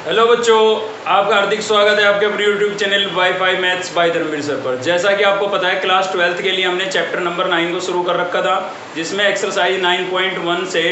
Hello बच्चों, आपका हार्दिक स्वागत है आपके अपने YouTube channel WiFi maths by Dharmveer sir पर। जैसा कि आपको पता है, क्लास 12th के लिए हमने चैप्टर नंबर 9 को शुरू कर रखा था, जिसमें एक्सरसाइज 9.1 से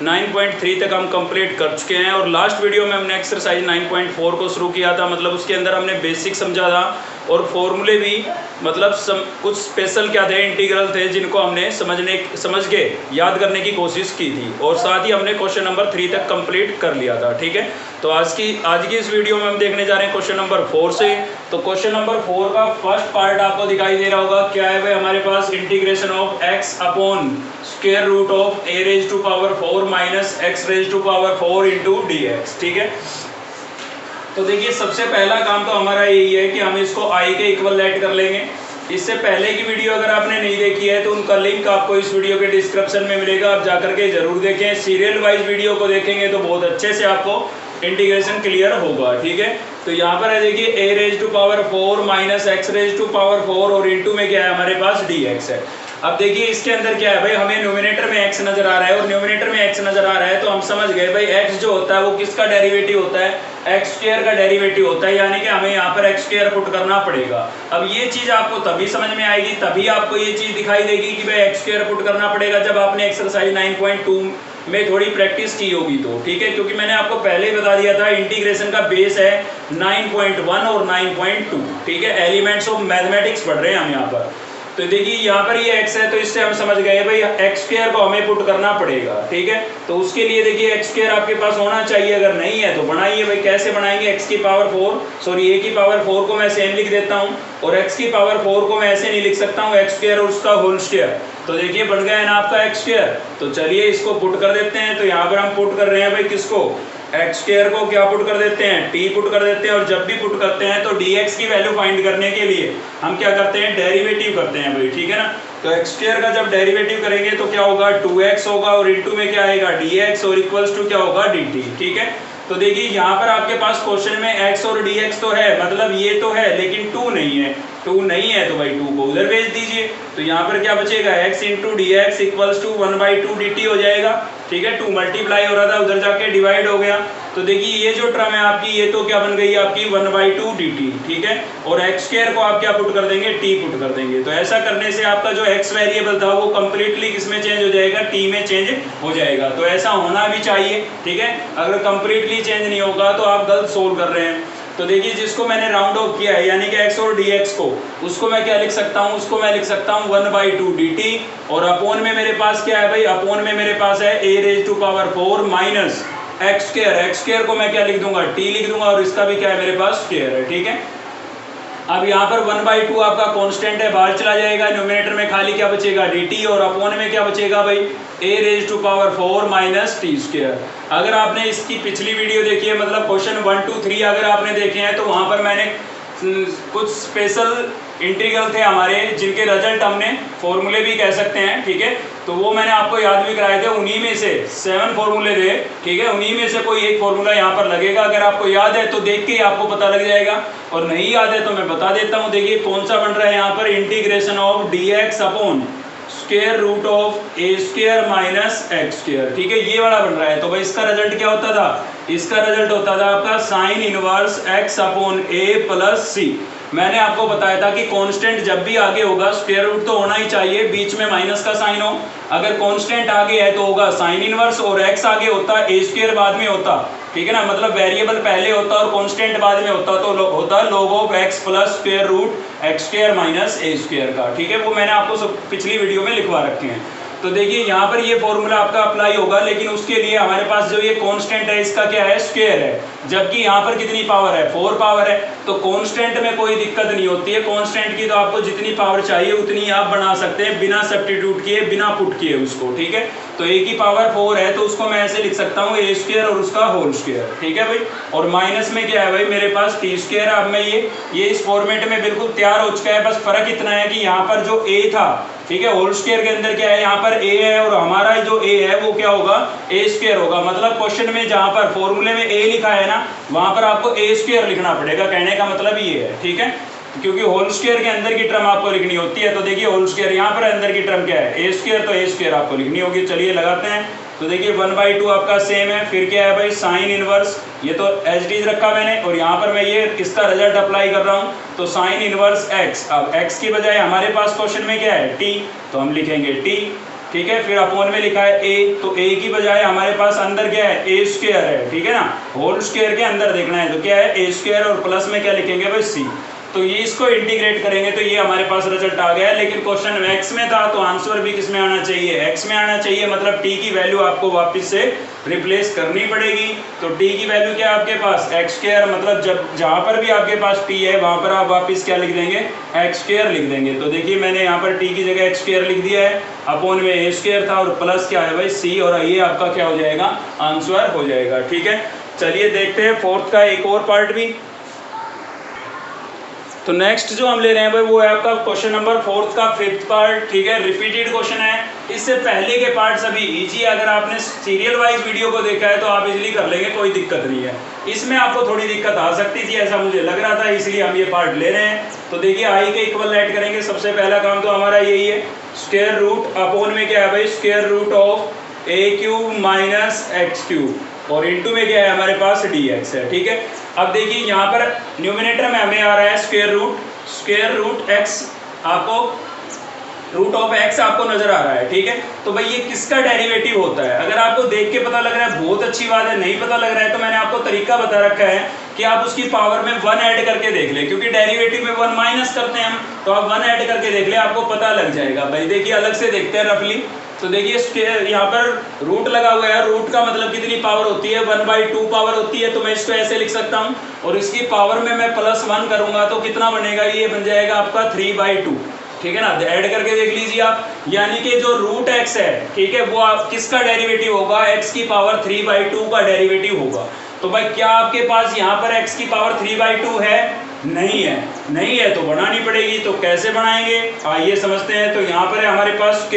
9.3 तक हम कंप्लीट कर चुके हैं। और लास्ट वीडियो में हमने एक्सरसाइज 9.4 को शुरू किया था। मतलब उसके अंदर हमने बेसिक समझा था और फॉर्मूले भी, मतलब कुछ स्पेशल क्या थे, इंटीग्रल थे, जिनको हमने समझ के याद करने की कोशिश की थी। और साथ ही हमने क्वेश्चन नंबर 3 तक कंप्लीट कर लिया था। ठीक है, तो आज की इस वीडियो में हम देखने जा रहे हैं क्वेश्चन नंबर 4 से। तो क्वेश्चन नंबर 4 का फर्स्ट पार्ट आपको दिखाई दे रहा होगा। क्या है भाई, हमारे पास integration of x upon square root of a raise to power 4 minus x raise to power 4 into dx। ठीक है, तो देखिए सबसे पहला काम तो हमारा यही है कि हम इसको i के इक्वल लेट कर लेंगे। इससे पहले की वीडियो अगर आपने नहीं देखी है तो उनका लिंक आपको इस वीडियो के डिस्क्रिप्शन में मिलेगा, आप जाकर के जरूर देखें। सीरियल वाइज वीडियो को देखेंगे तो बहुत अच्छे से आपको इंटीग्रेशन क्लियर होगा। ठीक है, तो यहाँ पर है देखिए a raise to power 4 minus x raise to power 4 और इंटू में क्या है हमारे पास dx है। अब देखिए इसके अंदर क्या है भाई, हमें न्यूमिनेटर में x नजर आ रहा है और न्यूमिनेटर में x नजर आ रहा है तो हम समझ गए भाई x जो होता है वो किसका डेरिवेटिव होता है, एक्स स्क्वायर का डेरिवेटिव होता है। यानी कि हमें यहाँ पर एक्स स्क्वायर पुट करना पड़ेगा। अब ये चीज आपको तभी समझ में आएगी, तभी आपको ये चीज दिखाई देगी कि भाई एक्स स्क्वायर पुट करना पड़ेगा जब आपने एक्सरसाइज 9.2 में थोड़ी प्रैक्टिस की होगी तो। ठीक है, क्योंकि मैंने आपको पहले ही बता दिया था इंटीग्रेशन का बेस है 9.1 और 9.2। ठीक है, एलिमेंट्स ऑफ मैथमेटिक्स पढ़ रहे हैं हम यहाँ पर। तो देखिए यहाँ पर ये x है तो इससे हम समझ गए भाई एक्स स्क्वायर को हमें पुट करना पड़ेगा। ठीक है, तो उसके लिए देखिए एक्स स्क्वायर आपके पास होना चाहिए, अगर नहीं है तो बनाइए भाई। कैसे बनाएंगे, x की पावर 4 a की पावर 4 को मैं सेम लिख देता हूँ और x की पावर 4 को मैं ऐसे नहीं लिख सकता हूँ एक्स स्क्वायर और उसका होल स्क्वायर। तो देखिए बन गया है ना आपका एक्स स्क्वायर। तो चलिए इसको पुट कर देते हैं। तो यहाँ पर हम पुट कर रहे हैं भाई किसको, एक्स स्क्वायर को क्या पुट कर देते हैं, t पुट कर देते हैं। और जब भी पुट करते हैं तो dx की वैल्यू फाइंड करने के लिए हम क्या करते हैं, डेरिवेटिव करते हैं भाई। ठीक है ना, तो एक्स स्क्वायर का जब डेरिवेटिव करेंगे तो क्या होगा, 2x होगा और इनटू में क्या आएगा dx और इक्वल्स टू क्या होगा dt। ठीक है, तो देखिए यहाँ पर आपके पास क्वेश्चन में x और dx तो है, मतलब ये तो है, लेकिन 2 नहीं है। 2 नहीं है तो भाई 2 को उधर भेज दीजिए। तो यहाँ पर क्या बचेगा, x into d x equals to 1/2 dt हो जाएगा। ठीक है, 2 मल्टीप्लाई हो रहा था उधर जाके डिवाइड हो गया। तो देखिए ये जो टर्म है आपकी, ये तो क्या बन गई आपकी 1/2 dt। ठीक है, और एक्स स्क्वायर को आप क्या पुट कर देंगे, t पुट कर देंगे। तो ऐसा करने से आपका जो x वेरिएबल था वो कंप्लीटली किसमें चेंज हो जाएगा, t में चेंज हो जाएगा। तो ऐसा होना भी चाहिए। ठीक है, अगर कंप्लीटली चेंज नहीं होगा तो आप गलत सोल्व कर रहे हैं। तो देखिए जिसको मैंने राउंड ऑफ किया है यानी कि x और dx को, उसको मैं क्या लिख सकता हूँ, उसको मैं लिख सकता हूँ 1/2 dt। और अपोन में मेरे पास क्या है भाई, अपोन में मेरे पास है a raise to power 4 minus x square को मैं क्या लिख दूंगा, t लिख दूंगा और इसका भी क्या है मेरे पास स्क्वायर है। ठीक है, अब यहाँ पर 1/2 आपका कांस्टेंट है, बाहर चला जाएगा। न्यूमिनेटर में खाली क्या बचेगा, dt और अपोन में क्या बचेगा भाई, a raise to power 4 minus t square. अगर आपने इसकी पिछली वीडियो देखी है, मतलब क्वेश्चन 1 2 3 अगर आपने देखे हैं तो वहाँ पर मैंने कुछ स्पेशल इंटीग्रल थे हमारे, जिनके रिजल्ट हमने फॉर्मूले भी कह सकते हैं। ठीक है, तो वो मैंने आपको याद भी कराए थे। उन्हीं में से 7 फॉर्मूले थे। ठीक है, उन्हीं में से कोई एक फॉर्मूला यहाँ पर लगेगा। अगर आपको याद है तो देख के ही आपको पता लग जाएगा, और नहीं याद है तो मैं बता देता हूँ। देखिए कौन सा बन रहा है यहाँ पर, integration of dx upon square root of a square minus x square. ठीक है, ये वाला बन रहा है। तो भाई इसका रिजल्ट क्या होता था, इसका रिजल्ट होता था आपका sine inverse x upon a plus C. मैंने आपको बताया था कि कांस्टेंट जब भी आगे होगा स्क्वायर रूट तो होना ही चाहिए, बीच में माइनस का साइन हो। अगर कांस्टेंट आगे है तो होगा साइन इनवर्स, और x आगे होता a स्क्वायर बाद में होता। ठीक है ना, मतलब वेरिएबल पहले होता और कांस्टेंट बाद में होता, तो होता log of x plus square root x square minus a square का। ठीक है, वो मैंने आपको सब पिछली वीडियो में लिखवा रखे हैं। तो देखिए यहाँ पर ये फॉर्मूला आपका अप्लाई होगा, लेकिन उसके लिए हमारे पास जो ये कांस्टेंट है इसका क्या है, स्क्वायर है। जबकि यहाँ पर कितनी पावर है, 4 पावर है। तो कांस्टेंट में कोई दिक्कत नहीं होती है। कांस्टेंट की तो आपको जितनी पावर चाहिए उतनी आप बना सकते हैं, बिना सब्स्टिट्यूट किए, बिना पुट किए उसको। ठीक है, तो a की पावर 4 है तो उसको मैं ऐसे लिख सकता हूँ a स्क्वायर और उसका होल स्क्वायर। ठीक है भाई, और माइनस में क्या है भाई, मेरे पास t स्क्वायर। अब मैं ये इस फॉर्मेट में बिल्कुल तैयार हो चुका है। बस फर्क इतना है कि यहाँ पर जो a था, ठीक है, होल स्क्वायर के अंदर क्या है, यहाँ पर a है और हमारा जो a है वो क्या होगा, a स्क्वायर होगा। मतलब क्वेश्चन में जहाँ पर फॉर्मूले में a लिखा है ना, वहां पर आपको a स्क्वायर लिखना पड़ेगा। कहने का मतलब ये है। ठीक है, क्योंकि होल स्क्वायर के अंदर की टर्म आपको लिखनी होती है। तो देखिए होल स्क्वायर यहाँ पर अंदर की टर्म क्या है, a स्क्वायर, तो a स्क्वायर आपको लिखनी होगी। चलिए लगाते हैं, तो देखिए 1/2 आपका सेम है। फिर क्या है भाई, साइन इनवर्स, ये तो एज इट इज रखा मैंने, और यहाँ पर मैं ये किसका रिजल्ट अप्लाई कर रहा हूँ, तो साइन इनवर्स x। अब x की बजाय हमारे पास क्वेश्चन में क्या है, t, तो हम लिखेंगे t, ठीक है। फिर अपॉन में लिखा है a, तो a की बजाय हमारे पास अंदर क्या है, a स्क्वायर है, ठीक है ना, होल स्क्वायर के अंदर देखना है, तो क्या है a स्क्वायर, और प्लस में क्या लिखेंगे भाई c। तो ये इसको इंटीग्रेट करेंगे तो ये हमारे पास रिजल्ट आ गया है। लेकिन क्वेश्चन x में था तो आंसर भी किस में आना चाहिए, x में आना चाहिए, मतलब t की वैल्यू आपको वापस से रिप्लेस करनी पड़ेगी। तो t की वैल्यू क्या है आपके पास, x स्क्वायर, मतलब जब जहाँ पर भी आपके पास t है वहाँ पर आप वापस क्या लिख देंगे, x स्क्वायर लिख देंगे। तो देखिए मैंने यहाँ पर t की जगह x स्क्वायर लिख दिया है, अपॉन में a स्क्वायर था, और प्लस क्या है भाई c, और ये आपका क्या हो जाएगा, आंसर हो जाएगा, ठीक है। चलिए देखते हैं फोर्थ का एक और पार्ट भी। तो नेक्स्ट जो हम ले रहे हैं भाई वो है आपका क्वेश्चन नंबर 4 का 5th पार्ट, ठीक है। रिपीटेड क्वेश्चन है, इससे पहले के पार्ट सभी इजी, अगर आपने सीरियल वाइज वीडियो को देखा है तो आप इजीली कर लेंगे, कोई दिक्कत नहीं है। इसमें आपको थोड़ी दिक्कत आ सकती थी, ऐसा मुझे लग रहा था, इसलिए हम ये पार्ट ले रहे हैं। तो देखिए आई के इक्वल ऐड करेंगे, सबसे पहला काम तो हमारा यही है, स्क्वायर रूट, अपॉन में क्या है भाई, square root of a cube minus x cube, और इनटू में क्या है हमारे पास dx है, ठीक है। अब देखिए यहाँ पर न्यूमिनेटर में हमें आ रहा है स्क्वायर रूट x, आपको रूट ऑफ x आपको नजर आ रहा है, ठीक है। तो भाई ये किसका डेरिवेटिव होता है, अगर आपको देख के पता लग रहा है बहुत अच्छी बात है, नहीं पता लग रहा है तो मैंने आपको तरीका बता रखा है कि आप उसकी पावर में 1 ऐड करके देख ले, क्योंकि डेरिवेटिव में 1 माइनस करते हैं हम, तो आप 1 ऐड करके देख ले, आपको पता लग जाएगा। भाई देखिए अलग से देखते हैं रफली। तो देखिए यहाँ पर रूट लगा हुआ है, रूट का मतलब कितनी पावर होती है, 1/2 पावर होती है, तो मैं इसको ऐसे लिख सकता हूँ, और इसकी पावर में मैं +1 करूंगा तो कितना बनेगा, ये बन जाएगा आपका 3/2, ठीक है ना। ऐड करके देख लीजिए आप, यानी कि जो रूट x है, ठीक है, वो आप किसका डेरिवेटिव होगा, x की पावर 3/2 का डेरिवेटिव होगा। तो भाई क्या आपके पास यहाँ पर x की पावर 3/2 है, नहीं है तो बनानी पड़ेगी। तो कैसे बनाएंगे, आइए समझते हैं। तो यहाँ पर है हमारे पास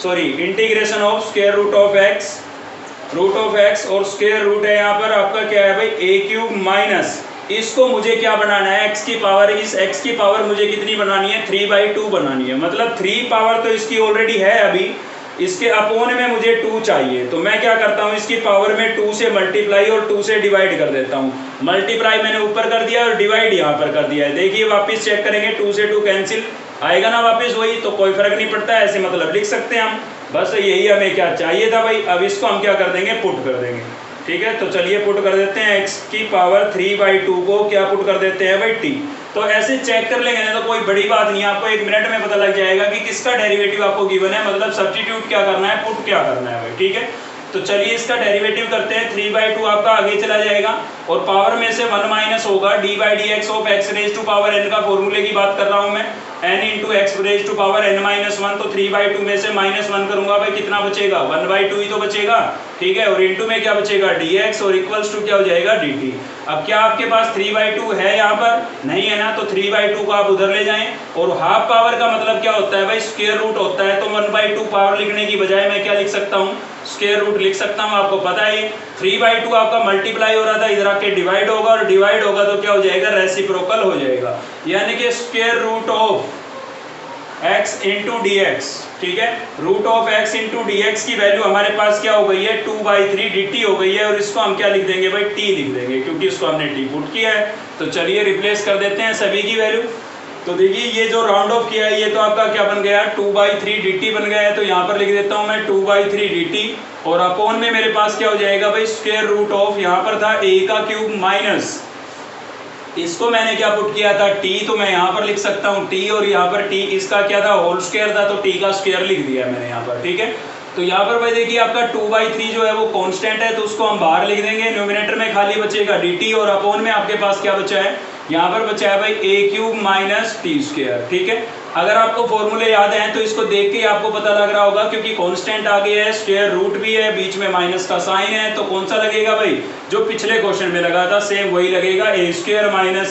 integration of square root of x, और स्क्वायर रूट है यहाँ पर आपका क्या है भाई, a क्यूब माइनस, इसको मुझे क्या बनाना है, x की पावर, इस x की पावर मुझे कितनी बनानी है, 3/2 बनानी है, मतलब 3 पावर तो इसकी ऑलरेडी है अभी, इसके अपोन में मुझे 2 चाहिए। तो मैं क्या करता हूँ, इसकी पावर में 2 से मल्टीप्लाई और 2 से डिवाइड कर देता हूँ। मल्टीप्लाई मैंने ऊपर कर दिया और डिवाइड यहाँ पर कर दिया है। देखिए वापस चेक करेंगे, 2 से 2 कैंसिल आएगा ना वापस वही, तो कोई फर्क नहीं पड़ता, ऐसे मतलब लिख सकते हैं हम, बस यही हमें क्या चाहिए था भाई। अब इसको हम क्या कर देंगे, पुट कर देंगे, ठीक है। तो चलिए पुट कर देते हैं, x की पावर 3/2 को क्या पुट कर देते हैं भाई, t। तो ऐसे चेक कर लेंगे तो कोई बड़ी बात नहीं है, आपको 1 मिनट में पता लग जाएगा कि किसका डेरिवेटिव आपको गिवन है, मतलब सब्स्टिट्यूट क्या करना है, पुट क्या करना है भाई, ठीक है। तो चलिए इसका डेरिवेटिव करते हैं, 3/2 आपका आगे चला जाएगा, और पावर में से 1 माइनस होगा, d/dx of x raise to power n का फॉर्मूले की बात कर रहा हूँ मैं, n into x raise to power n-1, तो 3/2 में से -1 करूंगा भाई, कितना बचेगा, 1/2 ही तो बचेगा, ठीक है। और इंटू में क्या बचेगा, dx, और इक्वल्स टू क्या हो जाएगा, dt। अब क्या आपके पास 3/2 है यहाँ पर, नहीं है ना, तो 3/2 को आप उधर ले जाएं, और हाफ पावर का मतलब क्या होता है भाई, स्क्वायर रूट होता है। तो 1/2 पावर लिखने की बजाय मैं क्या लिख सकता हूँ, स्क्वायर रूट लिख सकता हूँ, आपको पता है 3/2 आपका मल्टीप्लाई हो रहा था, इधर आके डिवाइड होगा, और डिवाइड होगा तो क्या हो जाएगा, रेसिप्रोकल हो जाएगा, यानी कि square root of x into dx, ठीक है। Root of x into dx की वैल्यू हमारे पास क्या हो गई है, 2/3 dt हो गई है, और इसको हम क्या लिख देंगे भाई, t लिख देंगे, क्योंकि इसको हमने t पुट किया है। तो चलिए रिप्लेस कर देते हैं सभी की वैल्यू। तो देखिए ये जो राउंड ऑफ किया है, ये तो आपका क्या बन गया, 2/3 dt बन गया है। तो यहाँ पर लिख देता हूँ मैं 2/3 dt, और अपॉन में मेरे पास क्या हो जाएगा भाई, स्क्वायर रूट ऑफ, यहाँ पर था a का क्यूब माइनस, इसको मैंने क्या पुट किया था, t, तो मैं यहाँ पर लिख सकता हूँ t, और यहाँ पर t इसका क्या था, होल स्क्वायर था, तो t का स्क्वायर लिख दिया मैंने यहाँ पर, ठीक है। तो यहाँ पर भाई देखिए आपका 2/3 जो है वो कांस्टेंट है, तो उसको हम बाहर लिख देंगे, न्यूमिनेटर में खाली बचेगा dt, और अपॉन में आपके पास क्या बचा है, यहाँ पर बचा है भाई a cube minus t square, ठीक है। अगर आपको फॉर्मूले याद हैं तो इसको देख के आपको पता लग रहा होगा, क्योंकि कांस्टेंट आ गया है, स्क्वायर रूट भी है, बीच में माइनस का साइन है, तो कौन सा लगेगा भाई, जो पिछले क्वेश्चन में लगा था सेम वही लगेगा, a²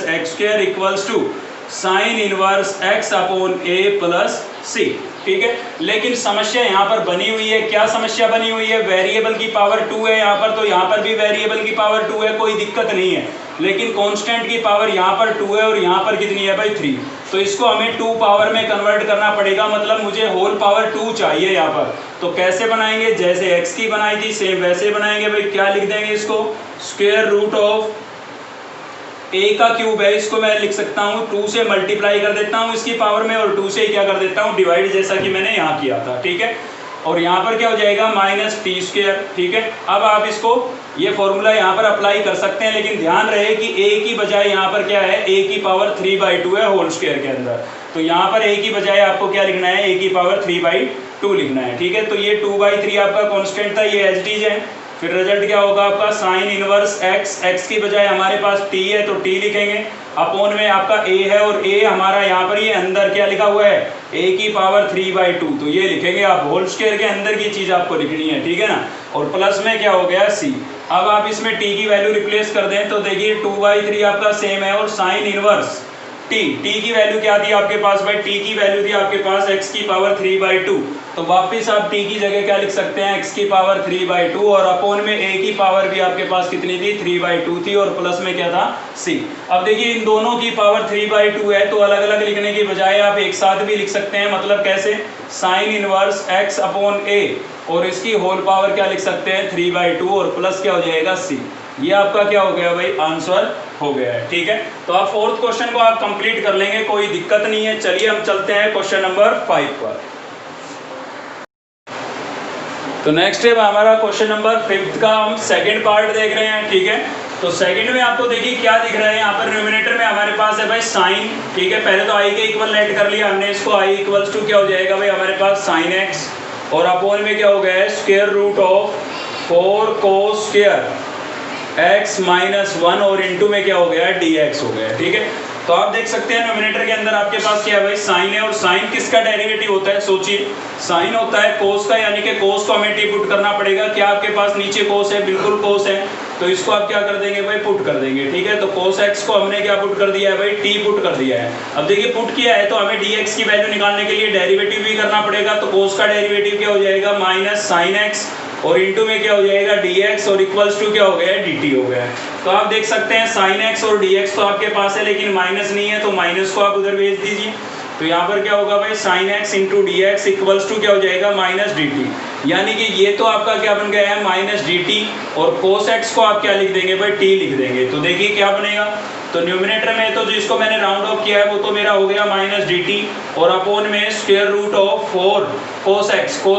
- x² equals to sine inverse x upon a plus c, ठीक है। लेकिन समस्या यहाँ पर बनी हुई है, क्या समस्या बनी हुई है, वेरिएबल की पावर 2 है यहाँ पर, तो यहाँ पर भी वेरिएबल की पावर 2 है, कोई दिक्कत नहीं है। लेकिन कांस्टेंट की पावर यहाँ पर 2 है और यहाँ पर कितनी है भाई 3, तो इसको हमें 2 पावर में कन्वर्ट करना पड़ेगा, मतलब मुझे होल पावर 2 चाहिए यहाँ पर। तो कैसे बनाएंगे, जैसे x की बनाई थी सेम वैसे बनाएंगे भाई। क्या लिख देंगे इसको, स्क्वायर रूट ऑफ a का क्यूब है, इसको मैं लिख सकता हूँ 2 से मल्टीप्लाई कर देता हूँ इसकी पावर में, और 2 से क्या कर देता हूँ डिवाइड, जैसा कि मैंने यहाँ किया था, ठीक है। और यहाँ पर क्या हो जाएगा माइनस टी स्क्वायर, ठीक है। अब आप इसको ये फॉर्मूला यहाँ पर अप्लाई कर सकते हैं, लेकिन ध्यान रहे कि a की बजाय यहाँ पर क्या है, a की पावर 3/2 है होल स्क्वायर के अंदर, तो यहाँ पर a की बजाय आपको क्या लिखना है, a की पावर 3/2 लिखना है, ठीक है। तो ये 2/3 आपका कांस्टेंट था, ये एज इट है। फिर रिजल्ट क्या होगा आपका, साइन इनवर्स x की बजाय हमारे पास t है तो t लिखेंगे, अपॉन में आपका a है, और a हमारा यहाँ पर ये अंदर क्या लिखा हुआ है, a की पावर 3/2, तो ये लिखेंगे आप, होल स्क्वायर के अंदर की चीज़ आपको लिखनी है, ठीक है ना। और प्लस में क्या हो गया c। अब आप इसमें t की वैल्यू रिप्लेस कर दें तो देखिए 2/3 आपका सेम है, और साइन इनवर्स t की वैल्यू क्या थी आपके पास भाई, t की वैल्यू थी आपके पास x की पावर 3/2, तो वापस आप t की जगह क्या लिख सकते हैं, x की पावर 3/2, और अपॉन में a की पावर भी आपके पास कितनी थी, 3/2 थी, और प्लस में क्या था c। अब देखिए इन दोनों की पावर 3/2 है, तो अलग अलग लिखने की बजाय आप एक साथ भी लिख सकते हैं, मतलब कैसे, sign inverse x upon a, और इसकी होल पावर क्या लिख सकते हैं 3/2, और प्लस क्या हो जाएगा c। ये आपका क्या हो गया भाई, आंसर हो गया है, ठीक है। तो आप फोर्थ क्वेश्चन को आप कंप्लीट कर लेंगे, कोई दिक्कत नहीं है। चलिए हम चलते हैं क्वेश्चन नंबर 5 पर। तो नेक्स्ट है हमारा क्वेश्चन नंबर 5 का हम सेकंड पार्ट देख रहे हैं, ठीक है। तो सेकंड में आपको देखिए क्या दिख रहा है, यहाँ पर न्यूमरेटर में हमारे पास है भाई साइन, ठीक है। पहले तो आई के इक्वल लेट कर लिया हमने इसको, आई इक्वल्स टू क्या हो जाएगा भाई हमारे पास साइन एक्स, और अपॉन में क्या हो गया है square root of 4 cos square x minus 1, और इनटू में क्या हो गया है dx हो गया है, ठीक है। तो आप देख सकते हैं न्यूमरेटर के अंदर आपके पास क्या है भाई, साइन है, और साइन किसका डेरिवेटिव होता है, सोचिए, साइन होता है कोस का, यानी कि कोस को हमें टी पुट करना पड़ेगा। क्या आपके पास नीचे कोस है, बिल्कुल कोस है, तो इसको आप क्या कर देंगे भाई, पुट कर देंगे, ठीक है। तो कोस एक्स को हमने क्या पुट कर दिया है भाई, टी पुट कर दिया है। अब देखिए पुट किया है तो हमें dx की वैल्यू निकालने के लिए डेरिवेटिव भी करना पड़ेगा, तो कोस का डेरिवेटिव क्या हो जाएगा, माइनस साइन एक्स, और इनटू में क्या हो जाएगा dx, और इक्वल्स टू क्या हो गया है dt हो गया है। तो आप देख सकते हैं sin x और dx तो आपके पास है, लेकिन माइनस नहीं है, तो माइनस को आप उधर भेज दीजिए। तो यहाँ पर क्या होगा भाई, sin x into dx equals to क्या हो जाएगा, माइनस dt, यानी कि ये तो आपका क्या बन गया है माइनस dt, और cos x को आप क्या लिख देंगे भाई, t लिख देंगे। तो देखिए क्या बनेगा, तो न्यूमरेटर में तो जिसको मैंने राउंड ऑफ किया है वो तो मेरा हो गया माइनस dt, और अपॉन में square root of 4 cos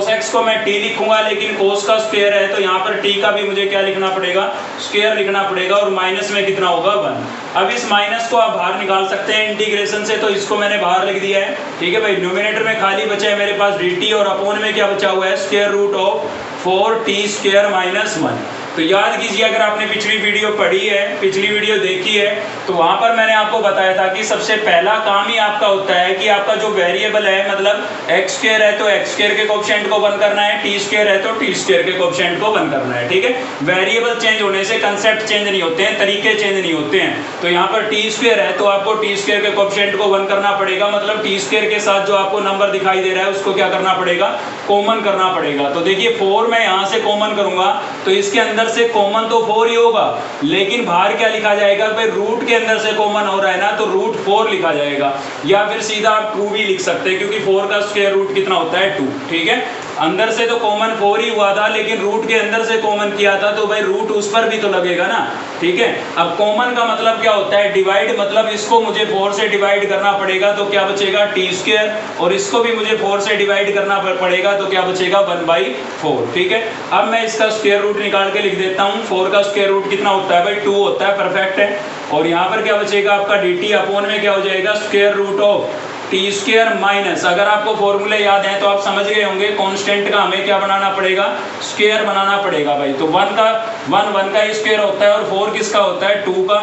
x को मैं t लिखूंगा, लेकिन cos का स्क्वायर है तो यहाँ पर t का भी मुझे क्या लिखना पड़ेगा, स्क्वायर लिखना पड़ेगा, और माइनस में कितना होगा 1। अब इस माइनस को आप बाहर निकाल सकते हैं इंटीग्रेशन से, तो इसको मैंने बाहर लिख दिया है, ठीक है भाई। न्यूमरेटर में खाली बचा है मेरे पास dt, और अपॉन में क्या बचा हुआ है, square root of 4t square minus 1। तो याद कीजिए, अगर आपने पिछली वीडियो पढ़ी है, पिछली वीडियो देखी है, तो वहां पर मैंने आपको बताया था कि सबसे पहला काम ही आपका होता है कि आपका जो वेरिएबल है, मतलब एक्स स्क्वायर है तो एक्स स्क्वायर के कोएफिशिएंट को वन करना है, टी स्क्वायर है तो टी स्क्वायर के कोएफिशिएंट को वन करना है, ठीक है। वेरिएबल चेंज होने से कंसेप्ट चेंज नहीं होते हैं, तरीके चेंज नहीं होते हैं। तो यहाँ पर टी स्क्वायर है तो आपको टी स्क्वायर के कोएफिशिएंट को वन करना पड़ेगा, मतलब टी स्क्वायर के साथ जो आपको नंबर दिखाई दे रहा है उसको क्या करना पड़ेगा, कॉमन करना पड़ेगा। तो देखिए 4 मैं यहाँ से कॉमन करूंगा तो इसके अंदर से कॉमन तो 4 ही होगा, लेकिन बाहर क्या लिखा जाएगा भाई, रूट के अंदर से कॉमन हो रहा है ना, तो रूट 4 लिखा जाएगा, या फिर सीधा आप 2 भी लिख सकते हैं, क्योंकि 4 का स्क्वायर रूट कितना होता है 2, ठीक है। अंदर से तो कॉमन 4 ही हुआ था, लेकिन रूट के अंदर से कॉमन किया था तो भाई रूट उस पर भी तो लगेगा ना, ठीक है। अब कॉमन का मतलब क्या होता है, डिवाइड, मतलब इसको मुझे 4 से डिवाइड करना पड़ेगा तो क्या बचेगा टी स्क्वायर, और इसको भी मुझे 4 से डिवाइड करना पड़ेगा तो क्या बचेगा 1/4, ठीक है। अब मैं इसका स्क्वायर रूट निकाल के लिख देता हूँ, 4 का स्क्वायर रूट कितना होता है भाई 2 होता है, परफेक्ट है। और यहाँ पर क्या बचेगा आपका dt, अपॉन में क्या हो जाएगा square root of t square minus, अगर आपको फॉर्मूले याद हैं तो आप समझ गए होंगे, कांस्टेंट का हमें क्या बनाना पड़ेगा, स्क्वायर बनाना पड़ेगा भाई। तो 1 का स्क्वायर होता है, और 4 किसका होता है 2 का।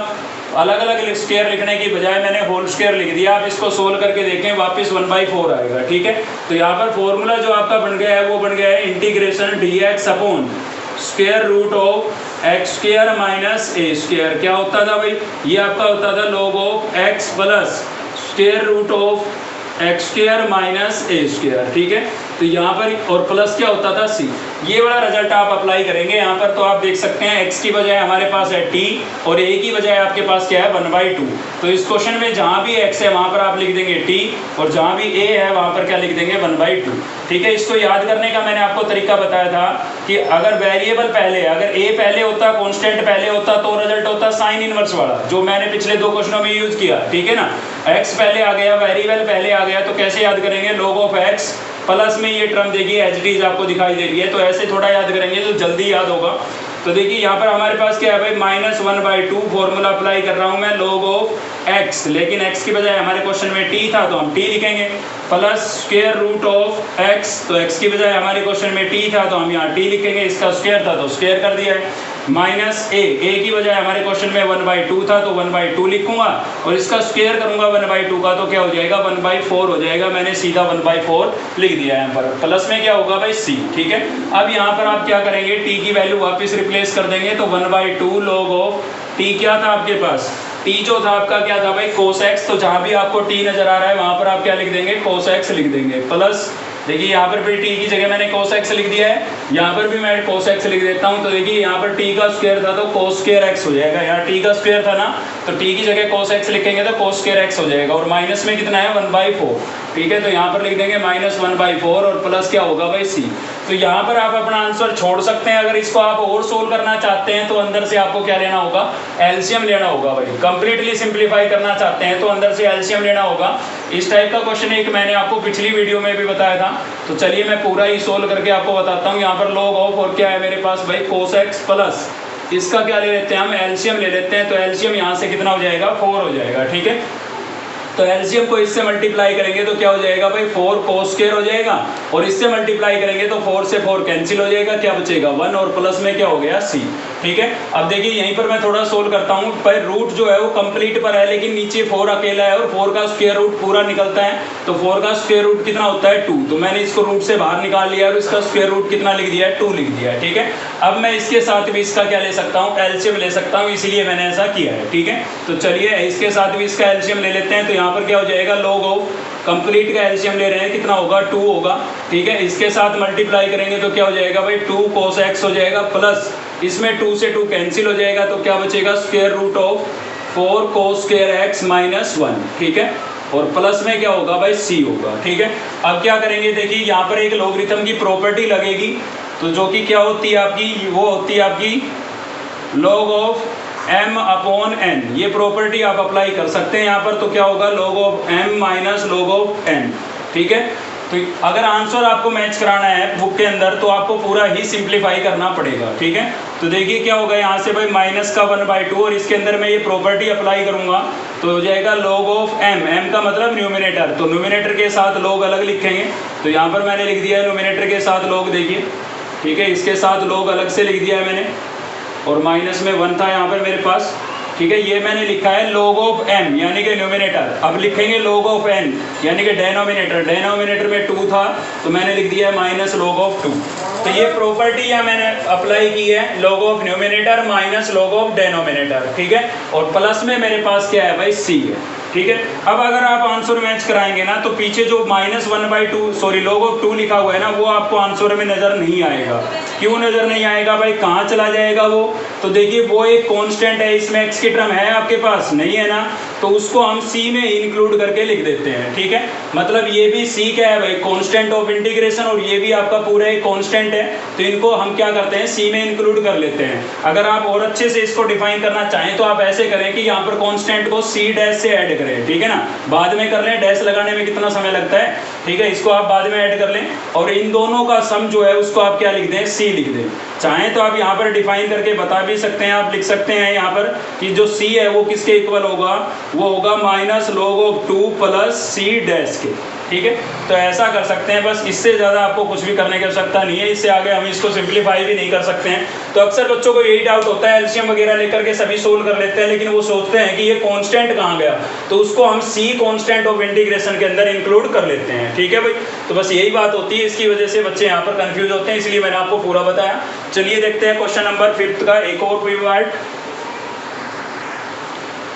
अलग अलग स्क्वायर लिखने की बजाय मैंने होल स्क्वायर लिख दिया। आप इसको सोल्व करके देखें, वापस 1/4 आएगा, ठीक है। तो यहाँ पर फॉर्मूला जो आपका बन गया है वो बन गया है integration dx upon square root of x square minus a square. क्या होता था भाई, ये आपका होता था log of x plus square root of x square minus a square, ठीक है। तो यहाँ पर और प्लस क्या होता था सी। ये वाला रिजल्ट आप अप्लाई करेंगे यहाँ पर, तो आप देख सकते हैं x की बजाय हमारे पास है t और a की बजाय आपके पास क्या है 1/2। तो इस क्वेश्चन में जहाँ भी x है वहाँ पर आप लिख देंगे t और जहाँ भी a है वहाँ पर क्या लिख देंगे 1/2, ठीक है। इसको याद करने का मैंने आपको तरीका बताया था कि अगर वेरिएबल पहले, अगर a पहले होता, कॉन्स्टेंट पहले होता, तो रिजल्ट होता साइन इनवर्स वाला, जो मैंने पिछले 2 क्वेश्चनों में यूज किया, ठीक है ना। x पहले आ गया, वेरिएबल पहले आ गया, तो कैसे याद करेंगे, log ऑफ x प्लस में ये टर्म देखिए एच डीज आपको दिखाई दे रही है, तो ऐसे थोड़ा याद करेंगे तो जल्दी याद होगा। तो देखिए यहाँ पर हमारे पास क्या है भाई, -1/2 फॉर्मूला अप्लाई कर रहा हूँ मैं log ऑफ x, लेकिन x की बजाय हमारे क्वेश्चन में t था तो हम t लिखेंगे, plus square root of x, तो x की बजाय हमारे क्वेश्चन में t था तो हम यहाँ t लिखेंगे, इसका स्क्वायर था तो स्क्वायर कर दिया है, माइनस a की बजाय हमारे क्वेश्चन में 1/2 था तो 1/2 लिखूंगा और इसका स्क्वायर करूंगा 1/2 का, तो क्या हो जाएगा 1/4 हो जाएगा। मैंने सीधा 1/4 लिख दिया है यहाँ पर, प्लस में क्या होगा भाई c, ठीक है। अब यहाँ पर आप क्या करेंगे, t की वैल्यू वापस रिप्लेस कर देंगे, तो 1/2 log ऑफ t क्या था आपके पास, t जो था आपका क्या था भाई cos x, तो जहाँ भी आपको t नजर आ रहा है वहाँ पर आप क्या लिख देंगे cos x लिख देंगे, प्लस देखिए यहाँ पर भी t की जगह मैंने cos x लिख दिया है, यहाँ पर भी मैं cos x लिख देता हूँ। तो देखिए यहाँ पर t का स्क्वायर था तो cos स्क्वायर x हो जाएगा, यहाँ t का स्क्वायर था ना तो t की जगह cos x लिखेंगे तो cos स्क्वायर x हो जाएगा, और माइनस में कितना है 1/4, ठीक है। तो यहाँ पर लिख देंगे -1/4 और प्लस क्या होगा भाई c। तो यहाँ पर आप अपना आंसर छोड़ सकते हैं। अगर इसको आप और सोल्व करना चाहते हैं तो अंदर से आपको क्या लेना होगा, एलसीएम लेना होगा भाई। कंप्लीटली सिंप्लीफाई करना चाहते हैं तो अंदर से एलसीएम लेना होगा। इस टाइप का क्वेश्चन एक मैंने आपको पिछली वीडियो में भी बताया था, तो चलिए मैं पूरा ही सोल्व करके आपको बताता हूँ। यहाँ पर log ऑफ और क्या है मेरे पास भाई cos x प्लस इसका क्या ले लेते हैं हम, एलसीएम ले लेते हैं। तो एलसीएम यहाँ से कितना हो जाएगा 4 हो जाएगा, ठीक है। तो एलसीएम को इससे मल्टीप्लाई करेंगे तो क्या हो जाएगा भाई 4 cos स्क्वायर हो जाएगा, और इससे मल्टीप्लाई करेंगे तो 4 से 4 कैंसिल हो जाएगा, क्या बचेगा 1 और प्लस में क्या हो गया c, ठीक है। अब देखिए यहीं पर मैं थोड़ा सोल्व करता हूँ, पर रूट जो है वो कंप्लीट पर है लेकिन नीचे 4 अकेला है और 4 का स्क्वायर रूट पूरा निकलता है, तो 4 का स्क्वायर रूट कितना होता है 2। तो मैंने इसको रूट से बाहर निकाल लिया और इसका स्क्वायर रूट कितना लिख दिया है 2 लिख दिया है, ठीक है। अब मैं इसके साथ भी इसका क्या ले सकता हूँ, एलसीएम ले सकता हूँ, इसीलिए मैंने ऐसा किया है, ठीक है। तो चलिए इसके साथ भी इसका एलसीएम ले लेते हैं। तो यहाँ पर क्या हो जाएगा, log ऑफ कंप्लीट का एलसीएम ले रहे हैं, कितना होगा 2 होगा, ठीक है। इसके साथ मल्टीप्लाई करेंगे तो क्या हो जाएगा भाई 2 cos x हो जाएगा, प्लस इसमें 2 से 2 कैंसिल हो जाएगा, तो क्या बचेगा square root of 4 cos square x minus 1, ठीक है। और प्लस में क्या होगा भाई c होगा, ठीक है। अब क्या करेंगे, देखिए यहाँ पर एक लॉगरिथम की प्रॉपर्टी लगेगी, तो जो कि क्या होती है आपकी, वो होती है आपकी log ऑफ m/n। ये प्रॉपर्टी आप अप्लाई कर सकते हैं यहाँ पर। तो क्या होगा log of m minus log of n, ठीक है। तो अगर आंसर आपको मैच कराना है बुक के अंदर तो आपको पूरा ही सिंप्लीफाई करना पड़ेगा, ठीक है। तो देखिए क्या होगा, यहाँ से भाई माइनस का 1/2 और इसके अंदर मैं ये प्रॉपर्टी अप्लाई करूंगा तो हो जाएगा log ऑफ m का मतलब न्यूमिनेटर, तो न्यूमिनेटर के साथ log अलग लिखेंगे। तो यहाँ पर मैंने लिख दिया है न्यूमिनेटर के साथ log, देखिए ठीक है, इसके साथ log अलग से लिख दिया है मैंने, और माइनस में 1 था यहाँ पर मेरे पास, ठीक है। ये मैंने लिखा है log ऑफ m यानी कि न्यूमिनेटर। अब लिखेंगे log ऑफ n यानी कि डेनोमिनेटर, डेनोमिनेटर में 2 था तो मैंने लिख दिया है माइनस log ऑफ 2। तो ये प्रॉपर्टी है मैंने अप्लाई की है, log of numerator minus log of denominator, ठीक है। और प्लस में मेरे पास क्या है भाई c है, ठीक है। अब अगर आप आंसर मैच कराएंगे ना तो पीछे जो -1/2 सॉरी log ऑफ 2 लिखा हुआ है ना वो आपको आंसर में नजर नहीं आएगा। क्यों नजर नहीं आएगा भाई, कहाँ चला जाएगा वो, तो देखिए वो एक कांस्टेंट है, इसमें x की टर्म है आपके पास नहीं है ना, तो उसको हम c में इंक्लूड करके लिख देते हैं, ठीक है। मतलब ये भी c क्या है भाई, कांस्टेंट ऑफ इंटीग्रेशन, और ये भी आपका पूरा एक कांस्टेंट है, तो इनको हम क्या करते हैं c में इंक्लूड कर लेते हैं। अगर आप और अच्छे से इसको डिफाइन करना चाहें तो आप ऐसे करें कि यहाँ पर कांस्टेंट को c डैश से ऐड करें, ठीक है ना। बाद में कर लें, डैश लगाने में कितना समय लगता है, ठीक है, इसको आप बाद में ऐड कर लें, और इन दोनों का सम जो है उसको आप क्या लिख दें, c लिख दें। चाहें तो आप यहाँ पर डिफाइन करके बता भी सकते हैं, आप लिख सकते हैं यहाँ पर कि जो c है वो किसके इक्वल होगा, वो होगा minus log of 2 plus c dash के, ठीक है। तो ऐसा कर सकते हैं, बस इससे ज़्यादा आपको कुछ भी करने की आवश्यकता नहीं है, इससे आगे हम इसको सिंप्लीफाई भी नहीं कर सकते हैं। तो अक्सर बच्चों को यही डाउट होता है, एलसीएम वगैरह लेकर के सभी सोल्व कर लेते हैं लेकिन वो सोचते हैं कि ये कांस्टेंट कहाँ गया, तो उसको हम c कांस्टेंट ऑफ इंटीग्रेशन के अंदर इंक्लूड कर लेते हैं, ठीक है भाई। तो बस यही बात होती है, इसकी वजह से बच्चे यहाँ पर कंफ्यूज होते हैं, इसलिए मैंने आपको पूरा बताया। चलिए देखते हैं क्वेश्चन नंबर 5 का एक और प्री पार्ट।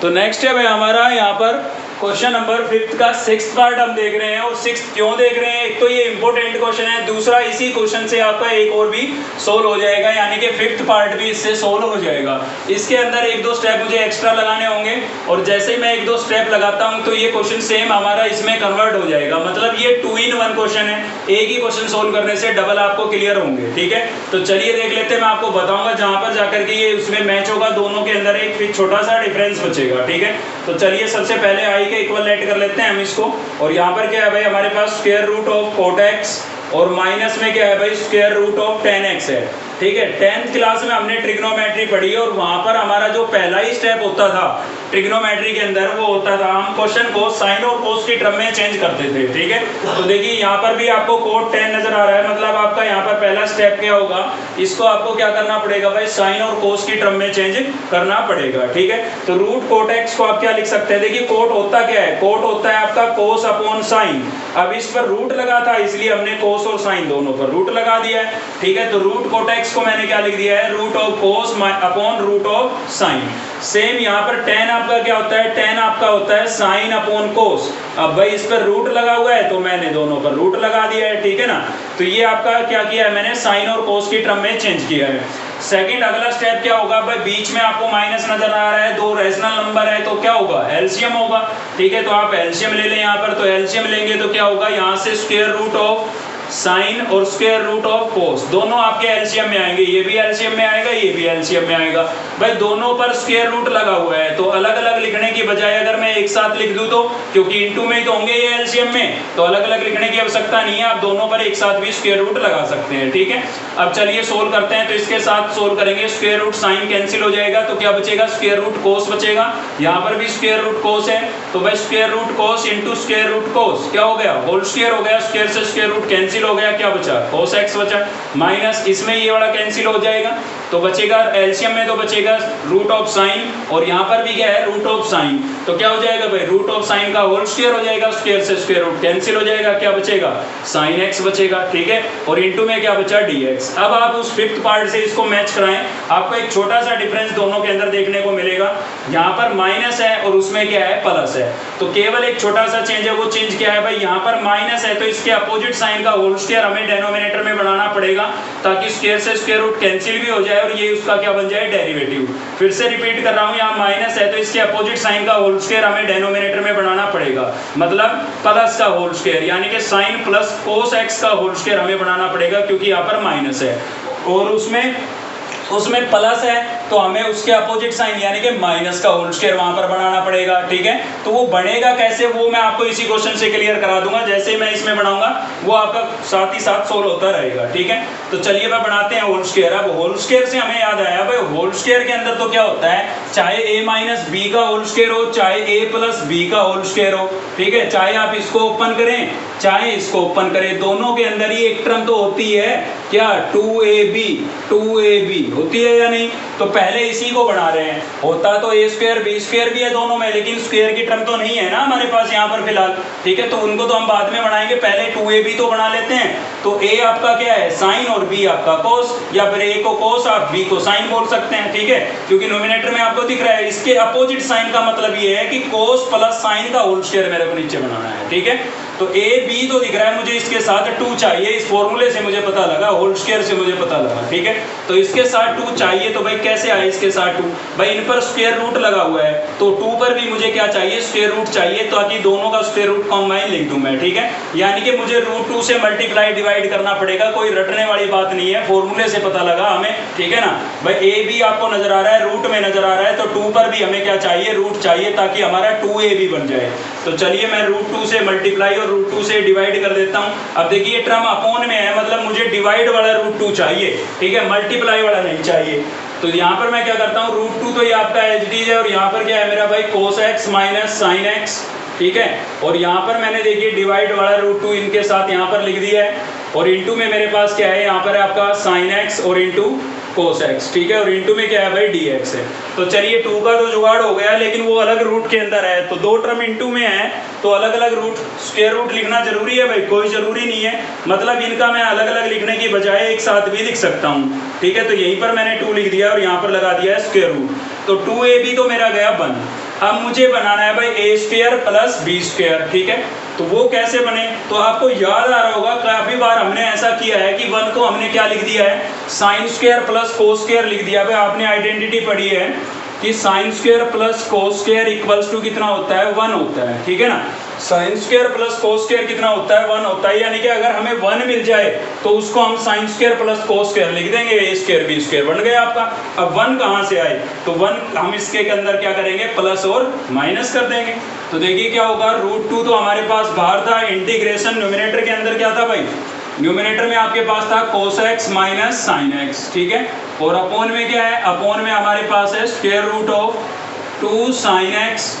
तो नेक्स्ट है भाई हमारा यहाँ पर क्वेश्चन नंबर 5 का 6th पार्ट हम देख रहे हैं। और 6th क्यों देख रहे हैं, एक तो ये इंपॉर्टेंट क्वेश्चन है, दूसरा इसी क्वेश्चन से आपका एक और भी सोल्व हो जाएगा, यानी कि 5th पार्ट भी इससे सोल्व हो जाएगा। इसके अंदर एक दो स्टेप मुझे एक्स्ट्रा लगाने होंगे और जैसे ही मैं एक दो स्टेप लगाता हूं तो ये क्वेश्चन सेम हमारा इसमें कन्वर्ट हो जाएगा। मतलब ये 2 in 1 क्वेश्चन है, एक ही क्वेश्चन सोल्व करने से डबल आपको क्लियर होंगे। ठीक है, तो चलिए देख लेते हैं। मैं आपको बताऊंगा जहां पर जाकर के ये उसमें मैच होगा, दोनों के अंदर एक फिर छोटा सा डिफरेंस बचेगा। ठीक है, तो चलिए सबसे पहले आई के इक्वल लेट कर लेते हैं हम इसको। और यहाँ पर क्या है भाई, हमारे पास square root of cot x और माइनस में क्या है भाई, square root of tan x है। ठीक है, 10th क्लास में हमने ट्रिग्नोमेट्री पढ़ी और वहां पर हमारा जो पहला ही स्टेप होता था ट्रिग्नोमेट्री के अंदर, वो होता था हम क्वेश्चन को साइन और कोस की टर्म में चेंज करते थे। ठीक है, तो देखिए यहाँ पर भी आपको cot tan नजर आ रहा है, मतलब आपका यहाँ पर पहला स्टेप क्या होगा, इसको आपको क्या करना पड़ेगा भाई, साइन और कोस की टर्म में चेंज करना पड़ेगा। ठीक है, तो रूट cot x को आप क्या लिख सकते हैं, देखिए कोट होता क्या है, कोट होता है आपका कोस अपॉन साइन। अब इस पर रूट लगा था इसलिए हमने कोस और साइन दोनों पर रूट लगा दिया है। ठीक है, तो रूट cot x को मैंने क्या लिख दिया है, root of cos upon root of sine. Same यहाँ पर tan आपका क्या होता है, tan आपका होता है साइन अपॉन कोस। अब भाई इस पर रूट लगा हुआ है तो मैंने दोनों पर रूट लगा दिया है। ठीक है ना, तो ये आपका क्या किया है, मैंने साइन और कोस की टर्म में चेंज किया है। सेकंड अगला स्टेप क्या होगा भाई, बीच में आपको माइनस नजर आ रहा है, दो रेशनल नंबर है तो क्या होगा, एलसीएम होगा। ठीक है, तो आप एलसीएम ले लें यहाँ पर, तो एलसीएम लेंगे तो क्या होगा, यहाँ से स्क्वायर रूट ऑफ साइन और स्क्वायर रूट ऑफ कोस दोनों आपके एलसीएम में आएंगे, ये भी एलसीएम में आएगा, ये भी एलसीएम में आएगा। भाई दोनों पर स्क्वायर रूट लगा हुआ है तो अलग अलग लिखने की बजाय अगर मैं एक साथ लिख दूं तो, क्योंकि इनटू में ही तो होंगे ये एलसीएम में, तो अलग अलग लिखने की आवश्यकता नहीं है, आप दोनों पर एक साथ भी स्क्वायर रूट लगा सकते हैं। ठीक है, अब चलिए सोल्व करते हैं। तो इसके साथ सोल्व करेंगे, स्क्वायर रूट साइन कैंसिल हो जाएगा तो क्या बचेगा, स्क्वायर रूट कोस बचेगा। यहाँ पर भी स्क्वायर रूट कोस है तो भाई स्क्वायर रूट कोस इंटू स्क्वायर रूट कोस क्या हो गया, होल स्क्वायर हो गया, स्क्वायर से स्क्वायर रूट कैंसिल हो गया, क्या बचा, cos x बचा, माइनस इसमें ये वाला कैंसिल हो जाएगा तो बचेगा एलसीएम में, तो बचेगा रूट ऑफ साइन और यहाँ पर भी क्या है, रूट ऑफ साइन। तो क्या हो जाएगा भाई, रूट ऑफ साइन का होल स्क्वायर हो जाएगा, स्क्वायर से स्क्वायर रूट कैंसिल हो जाएगा, क्या बचेगा, साइन x बचेगा। ठीक है, और इनटू में क्या बचा, dx। अब आप उस 5th पार्ट से इसको मैच कराएं, आपको एक छोटा सा डिफरेंस दोनों के अंदर देखने को मिलेगा। यहाँ पर माइनस है और उसमें क्या है, प्लस है, तो केवल एक छोटा सा चेंज है, वो चेंज क्या है भाई, यहाँ पर माइनस है तो इसके अपोजिट साइन का होल स्क्वायर हमें डिनोमिनेटर में बनाना पड़ेगा ताकि स्क्वायर से स्क्वायर रूट कैंसिल भी हो जाए और ये उसका क्या बन जाए, डेरिवेटिव। फिर से रिपीट कर रहा हूँ, यहाँ माइनस है तो इसके अपोजिट साइन का होल स्क्वायर हमें डिनोमिनेटर में बनाना पड़ेगा, मतलब प्लस का होल स्क्वायर, यानी कि साइन प्लस कोस एक्स का होल स्क्वायर हमें बनाना पड़ेगा क्योंकि यहाँ पर माइनस है और उसमें प्लस है तो हमें उसके अपोजिट साइन यानी कि माइनस का होल स्क्वायर वहां पर बनाना पड़ेगा। ठीक है, तो वो बनेगा कैसे वो मैं आपको इसी क्वेश्चन से क्लियर करा दूंगा, जैसे ही मैं इसमें बनाऊंगा वो आपका साथ ही साथ सोल्व होता रहेगा। ठीक है, तो चलिए मैं बनाते हैं होल स्क्वायर। अब होल स्क्वायर से हमें याद आया भाई, होल स्क्वायर के अंदर तो क्या होता है, चाहे a माइनस बी का होल स्क्वायर हो, चाहे a प्लस बी का होल स्क्वायर हो। ठीक है, चाहे आप इसको ओपन करें चाहे इसको ओपन करें, दोनों के अंदर ही एक टर्म तो होती है क्या, 2ab होती है या नहीं। तो पहले इसी को बना रहे हैं, होता तो a स्क्वायर b स्क्वायर भी है दोनों में, लेकिन स्क्वायर की टर्म तो नहीं है ना हमारे पास यहाँ पर फिलहाल। ठीक है, तो उनको तो हम बाद में बनाएंगे, पहले 2ab तो बना लेते हैं। तो a आपका क्या है, साइन और b आपका कोस, या फिर a को कोस आप b को साइन बोल सकते हैं। ठीक है, क्योंकि नोमिनेटर में आपको दिख रहा है, इसके अपोजिट साइन का मतलब ये है कि कोस प्लस साइन का होल स्क्वायर मेरे को नीचे बनाना है। ठीक है, तो a b तो दिख रहा है मुझे, इसके साथ 2 चाहिए, इस फॉर्मूले से मुझे पता लगा, होल स्क्वायर से मुझे पता लगा। ठीक है, तो इसके साथ 2 चाहिए, तो भाई कैसे आए इसके साथ 2, भाई इन पर स्क्वायर रूट लगा हुआ है तो 2 पर भी मुझे क्या चाहिए, स्क्वायर रूट चाहिए, ताकि दोनों का स्क्वायर रूट कंबाइन लिख दूं मैं। ठीक है, यानी कि मुझे √2 से मल्टीप्लाई डिवाइड करना पड़ेगा, कोई रटने वाली बात नहीं है, फॉर्मूले से पता लगा हमें। ठीक है ना भाई, a b आपको नजर आ रहा है, रूट में नजर आ रहा है, तो 2 पर भी हमें क्या चाहिए, रूट चाहिए, ताकि हमारा 2ab बन जाए। तो चलिए मैं √2 से मल्टीप्लाई और √2 से डिवाइड कर देता हूं। अब देखिए टर्म अपोन में है, मतलब मुझे डिवाइड वाला √2 चाहिए, ठीक है, मल्टीप्लाई वाला नहीं चाहिए। तो यहाँ पर मैं क्या करता हूँ, √2 तो ये आपका एज इट इज है, और यहाँ पर क्या है मेरा भाई, cos x minus sine x। ठीक है, और यहाँ पर मैंने देखिए डिवाइड वाला √2 इनके साथ यहाँ पर लिख दिया है, और इनटू में मेरे पास क्या है, यहाँ पर है आपका साइन x और इनटू cos x। ठीक है, और इनटू में क्या है भाई, dx है। तो चलिए 2 का तो जुगाड़ हो गया, लेकिन वो अलग रूट के अंदर है, तो 2 टर्म इनटू में है तो अलग अलग रूट स्क्वायर रूट लिखना जरूरी है भाई, कोई जरूरी नहीं है, मतलब इनका मैं अलग अलग लिखने की बजाय एक साथ भी लिख सकता हूँ। ठीक है, तो यहीं पर मैंने 2 लिख दिया और यहाँ पर लगा दिया है स्क्वायर रूट, तो 2ab तो मेरा गया 1। अब मुझे बनाना है भाई ए स्क्वायर प्लस बी स्क्वायर, ठीक है। तो वो कैसे बने, तो आपको याद आ रहा होगा काफी बार हमने ऐसा किया है कि 1 को हमने क्या लिख दिया है, sine square plus cos square लिख दिया। भाई आपने आइडेंटिटी पढ़ी है कि sine square plus cos square equals to कितना होता है, 1 होता है, ठीक है ना। Sine square plus cos square कितना होता है, 1 होता है। यानी कि अगर हमें 1 मिल जाए तो उसको हम sign square plus cos square लिख देंगे, ए स्क्वायर बी स्क्वायर बन गया आपका। अब 1 कहाँ से आए, तो 1 हम इसके अंदर क्या करेंगे, प्लस और माइनस कर देंगे। तो देखिए क्या होगा, √2 तो हमारे पास बाहर था, इंटीग्रेशन न्यूमरेटर के अंदर क्या था भाई, न्यूमरेटर में आपके पास था cos x minus sine x, ठीक है। और अपोन में क्या है, अपोन में हमारे पास है square root of 2 sine x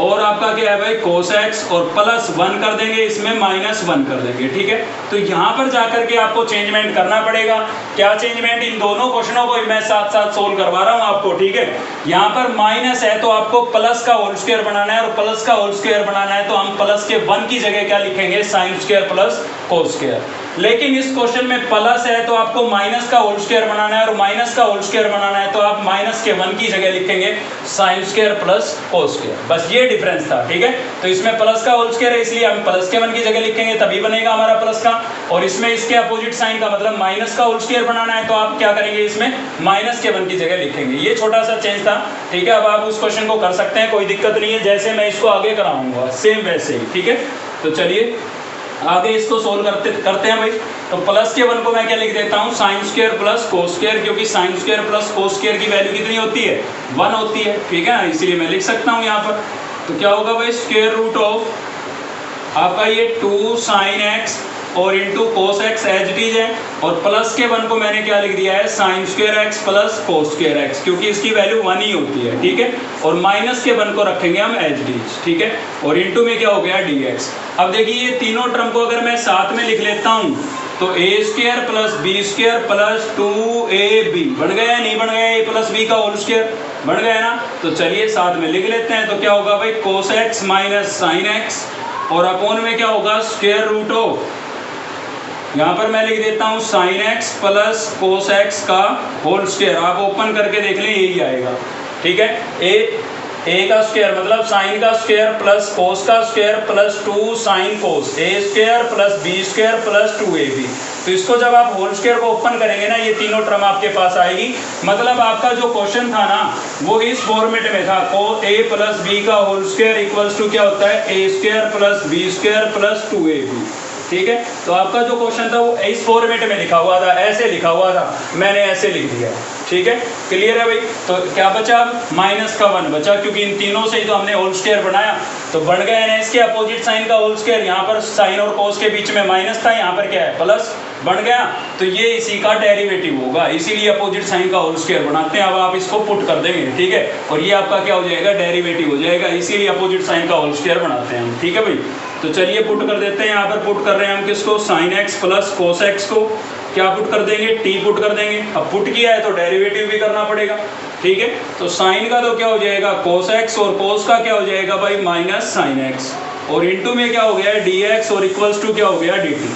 और आपका क्या है भाई cos x और प्लस 1 कर देंगे, इसमें माइनस 1 कर देंगे, ठीक है। तो यहाँ पर जाकर के आपको चेंजमेंट करना पड़ेगा। क्या चेंजमेंट, इन दोनों क्वेश्चनों को मैं साथ साथ सोल्व करवा रहा हूँ आपको, ठीक है। यहाँ पर माइनस है तो आपको प्लस का होल स्क्वायर बनाना है, और प्लस का होल स्क्वायर बनाना है तो हम प्लस के 1 की जगह क्या लिखेंगे, sign square plus cos square. लेकिन इस क्वेश्चन में प्लस है तो आपको माइनस का होल स्क्वायर बनाना है, और माइनस का होल स्क्वायर बनाना है तो आप माइनस के 1 की जगह लिखेंगे sign square plus cos square. बस ये डिफरेंस था, ठीक है। तो इसमें प्लस का होल स्क्वायर है इसलिए हम प्लस के 1 की जगह लिखेंगे, तभी बनेगा हमारा प्लस का। और इसमें इसके अपोजिट साइन का मतलब माइनस का होल स्क्वायर बनाना है तो आप क्या करेंगे, इसमें माइनस के 1 की जगह लिखेंगे। ये छोटा सा चेंज था, ठीक है। अब आप उस क्वेश्चन को कर सकते हैं, कोई दिक्कत नहीं है, जैसे मैं इसको आगे कराऊंगा सेम वैसे ही, ठीक है। तो चलिए आगे इसको सोल्व करते हैं भाई। तो प्लस के 1 को मैं क्या लिख देता हूँ, sine square plus cos square, क्योंकि sine square plus cos square की वैल्यू कितनी होती है, 1 होती है, ठीक है ना, इसीलिए मैं लिख सकता हूँ यहाँ पर। तो क्या होगा भाई, स्क्वायर रूट ऑफ आपका ये 2 साइन x और into cos x as it is है, और प्लस के 1 को मैंने क्या लिख दिया है, sine square x plus cos square x, क्योंकि इसकी वैल्यू 1 ही होती है, ठीक है। और माइनस के 1 को रखेंगे हम एज इट इज, ठीक है। और इंटू में क्या हो गया, dx। अब देखिए ये तीनों टर्म को अगर मैं साथ में लिख लेता हूँ तो a square plus B square plus 2ab बन गया है, नहीं बन गया, a प्लस बी का होल स्क्वायर बन गया ना। तो चलिए साथ में लिख लेते हैं। तो क्या होगा भाई, कोस x माइनस साइन x, और अपोन में क्या होगा, स्क्वायर रूट ऑफ, यहाँ पर मैं लिख देता हूँ sine x plus cos x का होल स्क्वायर। आप ओपन करके देख लें, यही आएगा, ठीक है। ए का स्क्वायर मतलब साइन का स्क्वायर प्लस कोस का square plus 2 sine cos, A square plus B square plus 2ab। तो इसको जब आप होल स्क्वायर को ओपन करेंगे ना, ये तीनों टर्म आपके पास आएगी। मतलब आपका जो क्वेश्चन था ना वो इस फॉर्मेट में था, को a प्लस बी का होल स्क्वायर इक्वल्स टू क्या होता है, A square plus B square plus 2ab, ठीक है। तो आपका जो क्वेश्चन था वो इस फॉर्मेट में लिखा हुआ था, ऐसे लिखा हुआ था, मैंने ऐसे लिख दिया, ठीक है। क्लियर है भाई। तो क्या बचा, माइनस का 1 बचा, क्योंकि इन तीनों से ही तो हमने होल स्क्वायर बनाया, तो बन गया है इसके अपोजिट साइन का होल स्क्वायर। यहाँ पर साइन और कोस के बीच में माइनस था, यहाँ पर क्या है, प्लस बन गया। तो ये इसी का डेरिवेटिव होगा, इसीलिए अपोजिट साइन का होल स्क्वायर बनाते हैं। अब आप इसको पुट कर देंगे, ठीक है, और ये आपका क्या हो जाएगा, डेरिवेटिव हो जाएगा, इसीलिए अपोजिट साइन का होल स्क्वायर बनाते हैं हम, ठीक है भाई। तो चलिए पुट कर देते हैं, यहाँ पर पुट कर रहे हैं हम किसको, sine x plus cos x को क्या पुट कर देंगे, t पुट कर देंगे। अब पुट किया है तो डेरिवेटिव भी करना पड़ेगा, ठीक है। तो साइन का तो क्या हो जाएगा, कोस x, और कोस का क्या हो जाएगा भाई, माइनस साइन x, और इंटू में क्या हो गया है, dx, और इक्वल्स टू क्या हो गया, dt,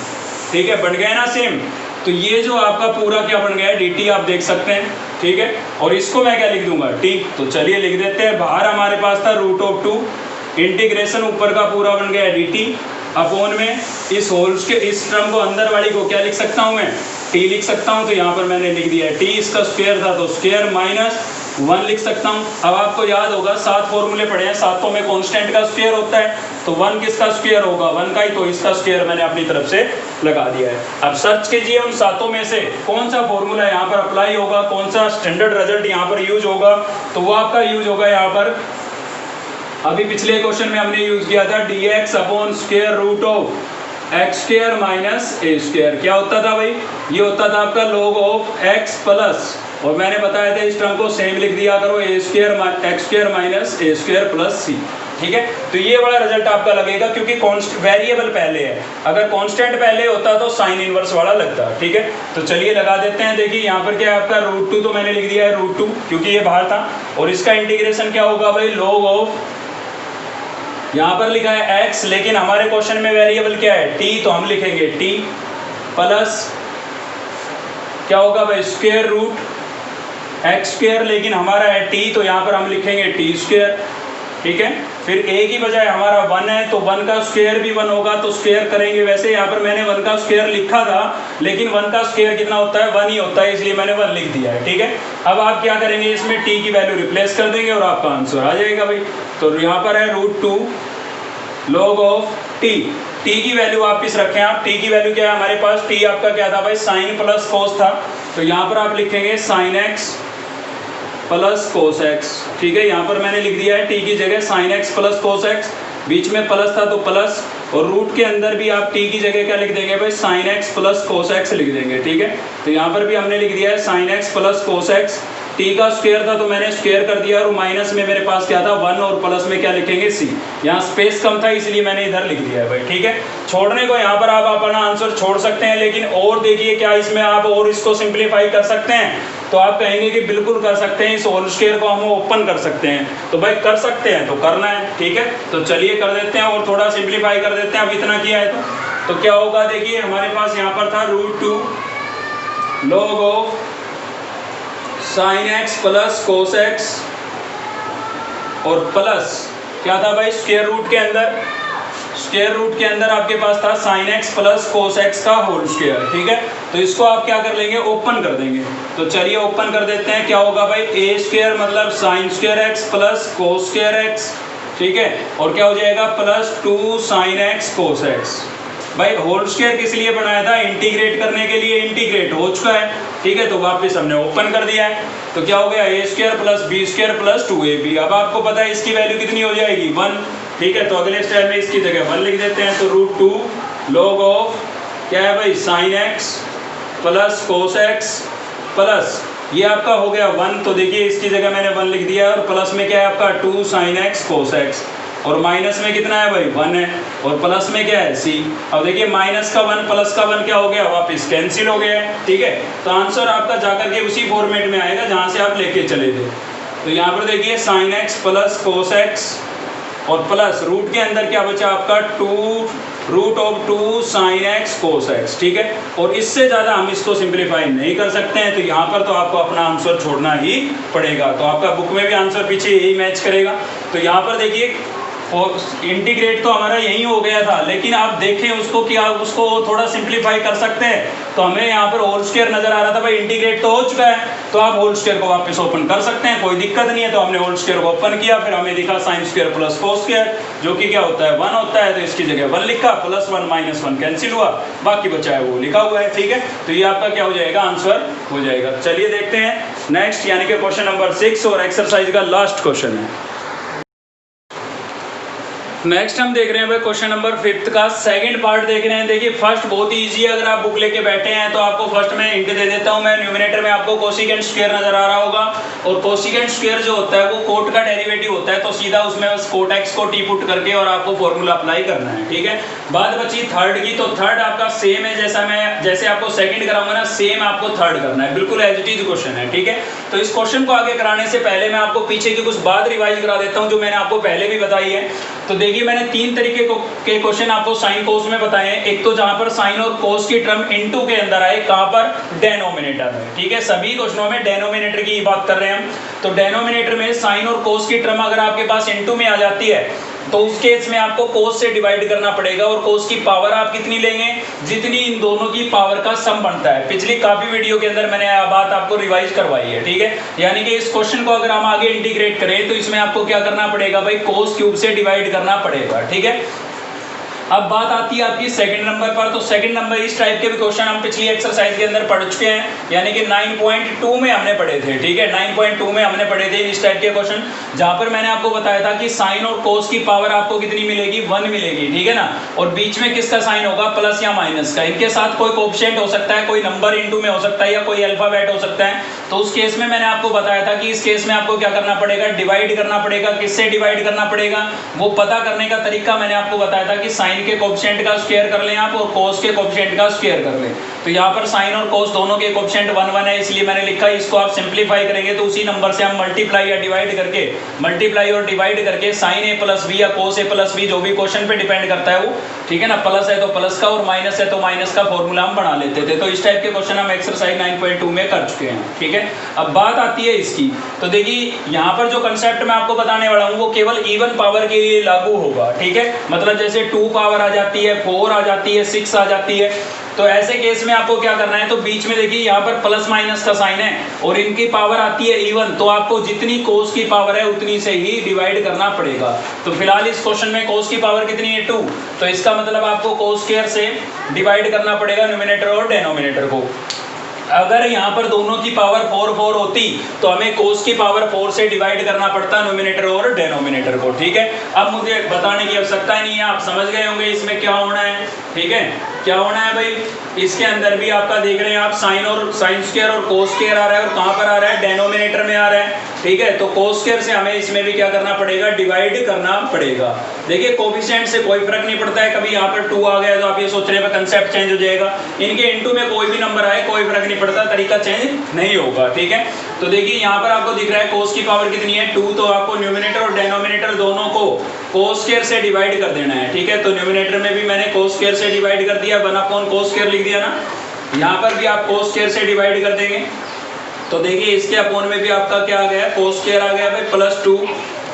ठीक है। बन गया ना सेम। तो ये जो आपका पूरा क्या बन गया है, dt आप देख सकते हैं, ठीक है। और इसको मैं क्या लिख दूंगा, t। तो चलिए लिख देते हैं। बाहर हमारे पास था √2, इंटीग्रेशन ऊपर का पूरा बन गया dt, अपोन में इस होल्स के इस टर्म को अंदर वाली को क्या लिख सकता हूँ मैं, t लिख सकता हूँ। तो यहाँ पर मैंने लिख दिया है t, इसका स्क्वायर था तो स्क्वायर माइनस 1 लिख सकता हूँ। अब आपको याद होगा 7 फॉर्मूले पढ़े हैं, 7 में कांस्टेंट का स्क्वायर होता है, तो 1 किसका स्क्वायर होगा, 1 का ही, तो इसका स्क्वायर मैंने अपनी तरफ से लगा दिया है। अब सर्च कीजिए उन 7 में से कौन सा फॉर्मूला यहाँ पर अप्लाई होगा, कौन सा स्टैंडर्ड रिजल्ट यहाँ पर यूज होगा। तो वो आपका यूज होगा यहाँ पर, अभी पिछले क्वेश्चन में हमने यूज किया था dx upon square root of x square minus a square. क्या होता था भाई, ये होता था आपका log ऑफ x प्लस, और मैंने बताया था इस टर्म को सेम लिख दिया करो, ए square x square minus a square plus सी, ठीक है। तो ये बड़ा रिजल्ट आपका लगेगा, क्योंकि वेरिएबल पहले है, अगर कांस्टेंट पहले होता तो साइन इनवर्स वाला लगता, ठीक है। तो चलिए लगा देते हैं। देखिए यहाँ पर क्या है आपका √2, तो मैंने लिख दिया है √2 क्योंकि ये बाहर था, और इसका इंटीग्रेशन क्या होगा भाई, log ऑफ, यहाँ पर लिखा है x, लेकिन हमारे क्वेश्चन में वेरिएबल क्या है, t, तो हम लिखेंगे t प्लस क्या होगा भाई, स्क्वायर रूट एक्स स्क्वायर, लेकिन हमारा है t, तो यहाँ पर हम लिखेंगे t स्क्वायर ठीक है। फिर a की बजाय हमारा 1 है तो 1 का स्क्वायर भी 1 होगा, तो स्क्वायर करेंगे। वैसे यहाँ पर मैंने 1 का स्क्वायर लिखा था, लेकिन 1 का स्क्वायर कितना होता है, 1 ही होता है, इसलिए मैंने 1 लिख दिया है, ठीक है। अब आप क्या करेंगे, इसमें t की वैल्यू रिप्लेस कर देंगे और आपका आंसर आ जाएगा भाई। तो यहाँ पर है √2 log ऑफ t। t की वैल्यू वापिस रखें आप, t की वैल्यू क्या है हमारे पास, t आपका क्या था भाई, साइन प्लस कोस था, तो यहाँ पर आप लिखेंगे sine x plus cos x, ठीक है। यहाँ पर मैंने लिख दिया है t की जगह sine x plus cos x, बीच में प्लस था तो प्लस, और रूट के अंदर भी आप t की जगह क्या लिख देंगे भाई, sine x plus cos x लिख देंगे, ठीक है। तो यहाँ पर भी हमने लिख दिया है sine x plus cos x, t का स्क्वायर था तो मैंने स्क्वायर कर दिया, और माइनस में मेरे पास क्या था 1, और प्लस में क्या लिखेंगे c। यहाँ स्पेस कम था इसलिए मैंने इधर लिख दिया है भाई, ठीक है। छोड़ने को यहाँ पर आप अपना आंसर छोड़ सकते हैं, लेकिन और देखिए क्या इसमें आप और इसको सिंप्लीफाई कर सकते हैं, तो आप कहेंगे कि बिल्कुल कर सकते हैं, इस होल स्क्वायर को हम ओपन कर सकते हैं, तो भाई कर सकते हैं तो करना है, ठीक है। तो चलिए कर देते हैं और थोड़ा सिंप्लीफाई कर देते हैं। अब इतना किया है तो क्या होगा, देखिए हमारे पास यहाँ पर था √2 log of sine x plus cos x, और प्लस क्या था भाई, स्क्वायर रूट के अंदर, स्क्वायर रूट के अंदर आपके पास था sine x plus cos x का होल स्क्वायर, ठीक है। तो इसको आप क्या कर लेंगे, ओपन कर देंगे। तो चलिए ओपन कर देते हैं, क्या होगा भाई, a स्क्वायर मतलब sine square x plus cos square x, ठीक है, और क्या हो जाएगा प्लस 2 साइन x कोस x। भाई होल स्क्वायर किस लिए बनाया था, इंटीग्रेट करने के लिए, इंटीग्रेट हो चुका है, ठीक है। तो वापस हमने ओपन कर दिया है, तो क्या हो गया, a square plus b square plus 2ab। अब आपको पता है इसकी वैल्यू कितनी हो जाएगी, 1, ठीक है। तो अगले स्टेप में इसकी जगह 1 लिख देते हैं, तो √2 log ऑफ क्या है भाई, sine x plus cos x plus ये आपका हो गया 1, तो देखिए इसकी जगह मैंने 1 लिख दिया, और प्लस में क्या है आपका 2 साइन x कोस x, और माइनस में कितना है भाई 1 है, और प्लस में क्या है c। अब देखिए माइनस का 1 प्लस का 1 क्या हो गया, वापस कैंसिल हो गया है, ठीक है। तो आंसर आपका जाकर के उसी फॉर्मेट में आएगा जहां से आप लेके चले थे। तो यहाँ पर देखिए sine x plus cos x, और प्लस रूट के अंदर क्या बचा आपका 2√2 साइन x कोस x, ठीक है। और इससे ज़्यादा हम इसको सिंप्लीफाई नहीं कर सकते हैं, तो यहाँ पर तो आपको अपना आंसर छोड़ना ही पड़ेगा। तो आपका बुक में भी आंसर पीछे यही मैच करेगा। तो यहाँ पर देखिए और इंटीग्रेट तो हमारा यही हो गया था, लेकिन आप देखें उसको कि आप उसको थोड़ा सिंप्लीफाई कर सकते हैं। तो हमें यहाँ पर होल स्क्वायर नजर आ रहा था, भाई इंटीग्रेट तो हो चुका है, तो आप होल स्क्वायर को वापस ओपन कर सकते हैं, कोई दिक्कत नहीं है। तो हमने होल स्क्वायर को ओपन किया, फिर हमें दिखा sign square plus cos square, जो कि क्या होता है 1 होता है, तो इसकी जगह 1 लिखा, प्लस 1 माइनस 1 कैंसिल हुआ, बाकी बचा है वो लिखा हुआ है, ठीक है। तो ये आपका क्या हो जाएगा, आंसर हो जाएगा। चलिए देखते हैं नेक्स्ट, यानी कि क्वेश्चन नंबर 6 और एक्सरसाइज का लास्ट क्वेश्चन है। नेक्स्ट हम देख रहे हैं भाई क्वेश्चन नंबर 5 का सेकंड पार्ट देख रहे हैं। देखिए फर्स्ट बहुत ही इजी है, अगर आप बुक लेके बैठे हैं तो आपको फर्स्ट में हिंट दे देता हूं मैं। न्यूमरेटर में आपको कोसिकेंट स्क्वायर नजर आ रहा होगा, और कोसिकेंट स्क्वायर जो होता है वो कोट का डेरिवेटिव होता है, तो सीधा उसमें बस कोट एक्स को टी पुट करके और आपको फॉर्मूला अप्लाई करना है, ठीक है। बात बची थर्ड की, तो थर्ड आपका सेम है जैसे आपको सेकंड कराऊंगा ना, सेम आपको थर्ड करना है, बिल्कुल एज इट इज क्वेश्चन है, ठीक है। तो इस क्वेश्चन को आगे कराने से पहले मैं आपको पीछे की कुछ बात रिवाइज करा देता हूं जो मैंने आपको पहले भी बताई है। तो देखिए मैंने 3 तरीके के क्वेश्चन आपको साइन कोस में बताए हैं। एक तो जहां पर साइन और कोस की टर्म इनटू के अंदर आए, कहां पर, डेनोमिनेटर में, ठीक है। सभी क्वेश्चनों में डेनोमिनेटर की बात कर रहे हैं हम। तो डेनोमिनेटर में साइन और कोस की टर्म अगर आपके पास इनटू में आ जाती है, तो उस केस में आपको कोस से डिवाइड करना पड़ेगा, और कोस की पावर आप कितनी लेंगे, जितनी इन दोनों की पावर का सम बनता है। पिछली काफी वीडियो के अंदर मैंने बात आपको रिवाइज करवाई है, ठीक है। यानी कि इस क्वेश्चन को अगर हम आगे इंटीग्रेट करें तो इसमें आपको क्या करना पड़ेगा भाई, कोस क्यूब से डिवाइड करना पड़ेगा, ठीक है। अब बात आती है आपकी सेकंड नंबर पर। तो सेकंड नंबर इस टाइप के भी क्वेश्चन हम पिछली एक्सरसाइज के अंदर पढ़ चुके हैं, यानी कि 9.2 में हमने पढ़े थे, ठीक है। 9.2 में हमने पढ़े थे इस टाइप के क्वेश्चन, जहां पर मैंने आपको बताया था कि साइन और कोस की पावर आपको कितनी मिलेगी, 1 मिलेगी, ठीक है ना। और बीच में किसका साइन होगा, प्लस या माइनस का। इनके साथ कोई कोएफिशिएंट हो सकता है, कोई नंबर इनटू में हो सकता है, या कोई अल्फाबेट हो सकता है। तो उस केस में मैंने आपको बताया था कि इस केस में आपको क्या करना पड़ेगा, डिवाइड करना पड़ेगा। किससे डिवाइड करना पड़ेगा, वो पता करने का तरीका मैंने आपको बताया था कि साइन के कोएफिशिएंट का स्क्वायर कर लें आप, और कोस के कोएफिशिएंट का स्क्वायर कर लें। तो यहाँ पर साइन और कोस दोनों के कोएफिशिएंट 1 1 है, इसलिए मैंने लिखा है। इसको आप सिंप्लीफाई करेंगे तो उसी नंबर से हम मल्टीप्लाई और डिवाइड करके साइन ए प्लस बी या कोस ए प्लस बी, जो भी क्वेश्चन पे डिपेंड करता है वो, ठीक है ना, प्लस है तो प्लस का और माइनस है तो माइनस का फॉर्मूला हम बना लेते थे। तो इस टाइप के क्वेश्चन हम एक्सरसाइज 9.2 में कर चुके हैं, ठीक है। अब बात आती है इसकी, तो देखिए यहाँ पर जो कंसेप्ट मैं आपको बताने वाला हूँ वो केवल इवन पावर के लिए लागू होगा, ठीक है। मतलब जैसे 2 पावर आ जाती है, 4 आ जाती है, 6 आ जाती है, तो ऐसे केस में आपको क्या करना है, तो बीच में देखिए यहाँ पर प्लस माइनस का साइन है और इनकी पावर आती है इवन, तो आपको जितनी कोस की पावर है उतनी से ही डिवाइड करना पड़ेगा। तो फिलहाल इस क्वेश्चन में कोस की पावर कितनी है 2, तो इसका मतलब आपको कोस स्क्वायर से डिवाइड करना पड़ेगा न्यूमरेटर और डिनोमिनेटर को। अगर यहाँ पर दोनों की पावर 4 4 होती तो हमें कोस की पावर 4 से डिवाइड करना पड़ता न्यूमरेटर और डिनोमिनेटर को, ठीक है। अब मुझे बताने की आवश्यकता नहीं है, आप समझ गए होंगे इसमें क्या होना है, ठीक है। क्या होना है भाई, इसके अंदर भी आपका देख रहे हैं आप साइन स्क्वायर और कोस स्क्वायर आ रहा है, और कहाँ पर आ रहा है, डिनोमिनेटर में आ रहा है, ठीक है। तो कोस स्क्वायर से हमें इसमें भी क्या करना पड़ेगा, डिवाइड करना पड़ेगा। देखिए कोएफिशिएंट से कोई फर्क नहीं पड़ता है, कभी यहाँ पर 2 आ गया तो आप ये सोच रहे हैं कंसेप्ट चेंज हो जाएगा, इनके इनटू में कोई भी नंबर आए कोई फर्क नहीं पड़ता, तरीका चेंज नहीं होगा, ठीक है। तो देखिए यहाँ पर आपको दिख रहा है कोस की पावर कितनी है 2, तो आपको न्यूमरेटर और डिनोमिनेटर दोनों को कोस स्क्वायर से डिवाइड कर देना है, ठीक है। तो न्यूमरेटर में भी मैंने कोस स्क्वायर से डिवाइड कर दिया, 1 कोस स्क्वायर लिख दिया ना, यहाँ पर भी आप कोस स्क्वायर से डिवाइड कर देंगे। तो देखिए इसके अपोन में भी आपका क्या आ गया, कोस स्क्वायर आ गया भाई +2,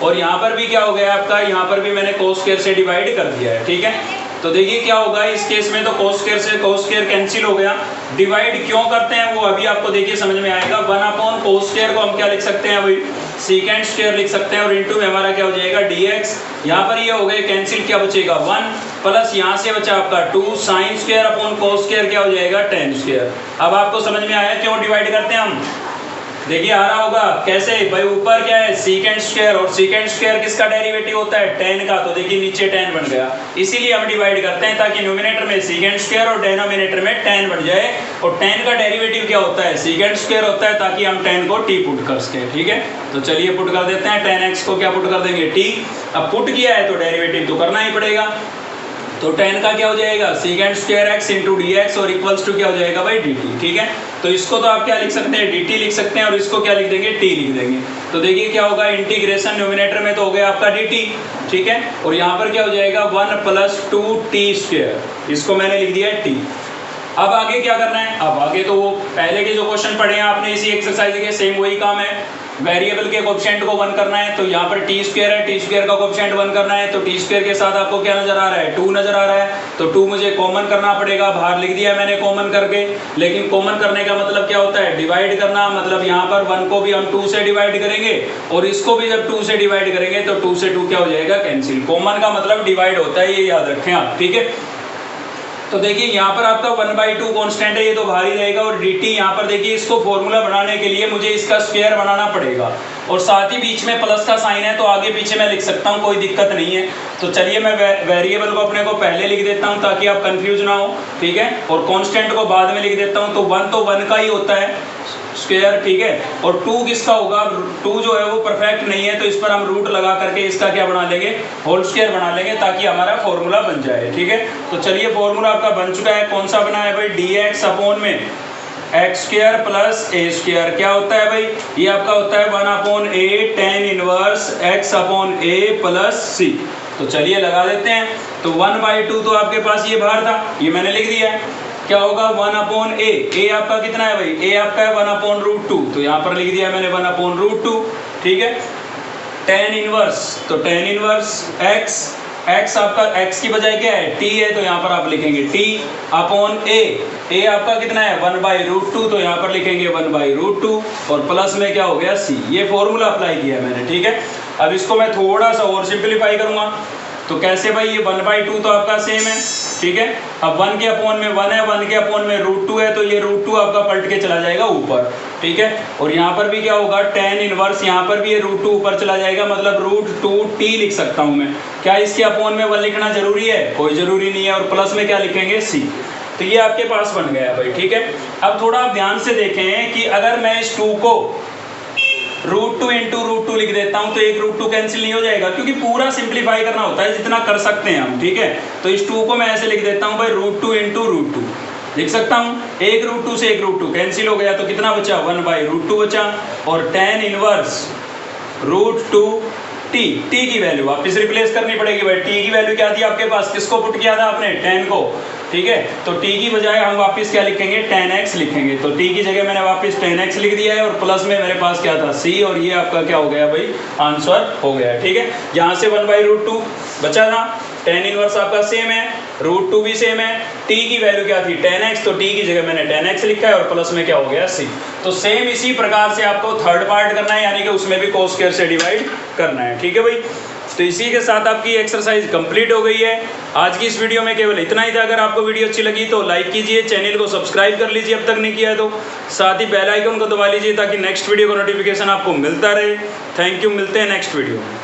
और यहाँ पर भी क्या हो गया आपका, यहाँ पर भी मैंने कोस स्क्वायर से डिवाइड कर दिया है, ठीक है। तो देखिए क्या होगा इस केस में, तो कोस स्क्वायर से कोस स्क्वायर कैंसिल हो गया। डिवाइड क्यों करते हैं वो अभी आपको देखिए समझ में आएगा। 1 कोस स्क्वायर को हम क्या लिख सकते हैं भाई, सीकेंट स्क्वायर लिख सकते हैं, और इनटू में हमारा क्या हो जाएगा dx। यहाँ पर ये हो गए कैंसिल, क्या बचेगा 1, प्लस यहाँ से बचा आपका 2 sine square upon cos square क्या हो जाएगा tan स्क्वायर। अब आपको समझ में आया क्यों डिवाइड करते हैं हम, देखिए आ रहा होगा कैसे भाई, ऊपर क्या है सीकेंट स्क्वायर, और सीकेंट स्क्वायर किसका डेरिवेटिव होता है, tan का, तो देखिए नीचे tan बन गया, इसीलिए हम डिवाइड करते हैं ताकि न्यूमरेटर में सीकेंट स्क्वायर और डिनोमिनेटर में tan बन जाए। और tan का डेरिवेटिव क्या होता है, सीकेंट स्क्वायर होता है, ताकि हम tan को t पुट कर सके, ठीक है। तो चलिए पुट कर देते हैं, tan x को क्या पुट कर देंगे t। अब पुट किया है तो डेरिवेटिव तो करना ही पड़ेगा, तो tan का क्या हो जाएगा secant square x into dx और इक्वल्स टू क्या हो जाएगा भाई dt, ठीक है। तो इसको तो आप क्या लिख सकते हैं dt लिख सकते हैं, और इसको क्या लिख देंगे t लिख देंगे। तो देखिए क्या होगा, इंटीग्रेशन न्यूमरेटर में तो हो गया आपका dt, ठीक है, और यहाँ पर क्या हो जाएगा 1 + 2t स्क्वायर, इसको मैंने लिख दिया है t। अब आगे क्या करना है, अब आगे तो वो पहले के जो क्वेश्चन पढ़े हैं आपने इसी एक्सरसाइज के, सेम वही काम है। वेरिएबल के कोएफिशिएंट को 1 करना है, तो यहाँ पर टी स्क्वायर है, टी स्क्वायर का कोएफिशिएंट 1 करना है, तो टी स्क्वायर के साथ आपको क्या नजर आ रहा है 2 नजर आ रहा है, तो 2 मुझे कॉमन करना पड़ेगा, बाहर लिख दिया मैंने कॉमन करके। लेकिन कॉमन करने का मतलब क्या होता है, डिवाइड करना, मतलब यहाँ पर 1 को भी हम 2 से डिवाइड करेंगे और इसको भी जब 2 से डिवाइड करेंगे तो 2 से 2 क्या हो जाएगा कैंसिल। कॉमन का मतलब डिवाइड होता है, ये याद रखें आप, ठीक है। तो देखिए यहाँ पर आपका 1/2 कांस्टेंट है, ये तो बाहर ही रहेगा, और dt यहाँ पर देखिए इसको फॉर्मूला बनाने के लिए मुझे इसका स्क्वायर बनाना पड़ेगा, और साथ ही बीच में प्लस का साइन है, तो आगे पीछे मैं लिख सकता हूँ, कोई दिक्कत नहीं है। तो चलिए मैं वेरिएबल को अपने को पहले लिख देता हूँ ताकि आप कंफ्यूज ना हो, ठीक है, और कांस्टेंट को बाद में लिख देता हूँ। तो 1 का ही होता है स्क्वायर, ठीक है, और 2 किसका होगा, 2 जो है वो परफेक्ट नहीं है, तो इस पर हम रूट लगा करके इसका क्या बना लेंगे, होल स्क्वायर बना लेंगे, ताकि हमारा फॉर्मूला बन जाए, ठीक है। तो चलिए फॉर्मूला आपका बन चुका है, कौन सा बना है भाई, dx अपॉन में x square plus a square, क्या होता है भाई, ये आपका होता है 1/a tan inverse x upon a plus c। तो चलिए लगा देते हैं, तो 1/2 तो आपके पास ये बाहर था, ये मैंने लिख दिया है, क्या होगा 1/a, a आपका कितना है भाई, a आपका है 1/√2, तो यहाँ पर लिख दिया मैंने 1/√2, ठीक है। tan इनवर्स, तो tan इनवर्स x आपका x की बजाय क्या है t है, तो यहाँ पर आप लिखेंगे t अपॉन a आपका कितना है 1/√2, तो यहाँ पर लिखेंगे 1/√2, और प्लस में क्या हो गया c। ये फॉर्मूला अप्लाई किया है मैंने, ठीक है। अब इसको मैं थोड़ा सा और सिंप्लीफाई करूंगा, तो कैसे भाई, ये 1/2 तो आपका सेम है, ठीक है। अब 1 के अपोन में 1 है, 1 के अपोन में √2 है, तो ये √2 आपका पलट के चला जाएगा ऊपर, ठीक है। और यहाँ पर भी क्या होगा tan इनवर्स, यहाँ पर भी ये √2 ऊपर चला जाएगा, मतलब √2t लिख सकता हूँ मैं। क्या इसके अपोन में 1 लिखना जरूरी है, कोई जरूरी नहीं है, और प्लस में क्या लिखेंगे c। तो ये आपके पास बन गया भाई, ठीक है। अब थोड़ा आप ध्यान से देखें कि अगर मैं इस 2 को √2 इंटू √2 लिख देता हूं, तो एक √2 कैंसिल नहीं हो जाएगा, क्योंकि पूरा सिंप्लीफाई करना होता है जितना कर सकते हैं हम, ठीक है। तो इस 2 को मैं ऐसे लिख देता हूं भाई √2 इंटू √2, लिख सकता हूँ 1√2 से 1√2 कैंसिल हो गया, तो कितना बचा 1/√2 बचा, और tan इनवर्स √2 t, t की वैल्यू वापस रिप्लेस करनी पड़ेगी भाई। t की वैल्यू क्या थी आपके पास, किसको पुट किया था आपने, tan को, ठीक है। तो t की बजाय हम वापस क्या लिखेंगे, tan x लिखेंगे। तो t की जगह मैंने वापस tan x लिख दिया है, और प्लस में मेरे पास क्या था c, और ये आपका क्या हो गया भाई, आंसर हो गया, ठीक है। यहाँ से 1/√2 बचा था, tan इनवर्स आपका सेम है, √2 भी सेम है, t की वैल्यू क्या थी tan x, तो t की जगह मैंने tan x लिखा है, और प्लस में क्या हो गया c। तो सेम इसी प्रकार से आपको थर्ड पार्ट करना है, यानी कि उसमें भी cos स्क्वायर से डिवाइड करना है, ठीक है भाई। तो इसी के साथ आपकी एक्सरसाइज कंप्लीट हो गई है। आज की इस वीडियो में केवल इतना ही था। अगर आपको वीडियो अच्छी लगी तो लाइक कीजिए, चैनल को सब्सक्राइब कर लीजिए अब तक नहीं किया है तो, साथ ही बेल आइकन को दबा लीजिए ताकि नेक्स्ट वीडियो का नोटिफिकेशन आपको मिलता रहे। थैंक यू, मिलते हैं नेक्स्ट वीडियो में।